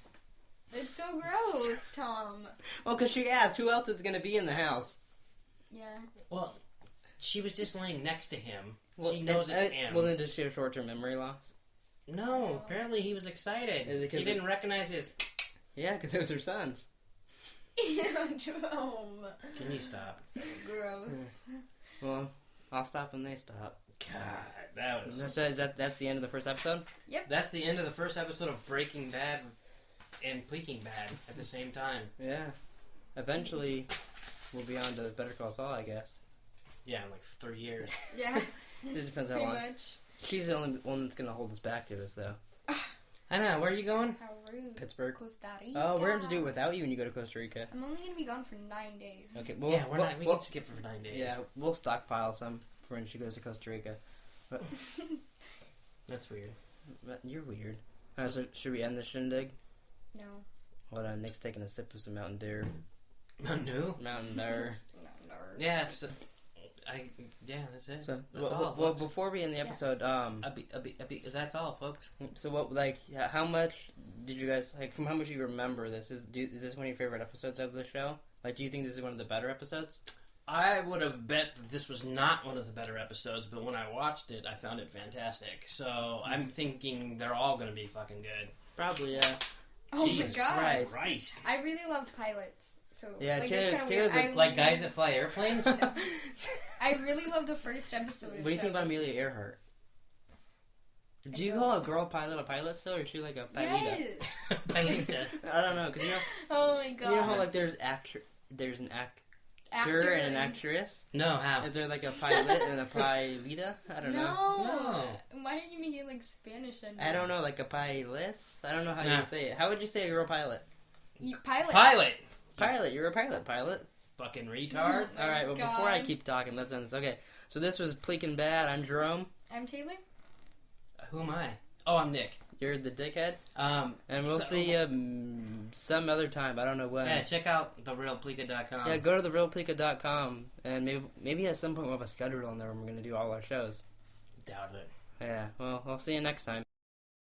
It's so gross, Tom. Well, because she asked who else is going to be in the house. Yeah. Well, she was just laying next to him. Well, she knows it's him. Well, then does she have short-term memory loss? No, apparently he was excited. She didn't recognize his... Yeah, because it was her son's. Ew, Jerome. Can you stop? So gross. Well, I'll stop when they stop. God, that was... That's the end of the first episode? Yep. That's the end of the first episode of Breaking Bad and Pleeking Bad at the same time. Yeah. Eventually, we'll be on to Better Call Saul, I guess. Yeah, in like 3 years. Yeah. It depends how Pretty long. much. She's the only one that's going to hold us back to us, though. I know. Where are you going? How rude. Pittsburgh. Costa Rica. Oh, we're going to do it without you when you go to Costa Rica. I'm only going to be gone for 9 days. Okay, we can skip it for 9 days. Yeah, we'll stockpile some for when she goes to Costa Rica. But, that's weird. But you're weird. So should we end the shindig? No. Hold on, Nick's taking a sip of some Mountain Dew. No. Mountain Dew. Yeah, that's it. So, that's all, well, before we end the episode, that's all, folks. So what, how much did you guys, from how much you remember this? Is this one of your favorite episodes of the show? Do you think this is one of the better episodes? I would have bet that this was not one of the better episodes, but when I watched it, I found it fantastic. So I'm thinking they're all going to be fucking good. Probably, yeah. Oh Jesus my god. Christ. I really love pilots. So, yeah, Taylor's like guys that fly airplanes? No. I really love the first episode. What do you think about Amelia Earhart? Do you call a girl pilot still, or is she like a pilota? Yes. Pilota. I don't know, because Oh my god. You know how there's an actor and an actress? No, how? Is there like a pilot and a pilota? I don't know. No. Why are you making like Spanish? I don't know, like a pilotless? I don't know how you would say it. How would you say a girl pilot? Pilot. Pilot, you're a pilot. Fucking retard. Oh Alright, well, God. before I keep talking, let's end this. Okay, so this was Pleeking Bad. I'm Jerome. I'm Taylor. Who am I? Oh, I'm Nick. You're the dickhead. And we'll so- see you some other time. I don't know when. Yeah, check out therealpleeka.com. Yeah, go to therealpleeka.com, and maybe at some point we'll have a schedule on there when we're going to do all our shows. Doubt it. Yeah, well, I'll see you next time.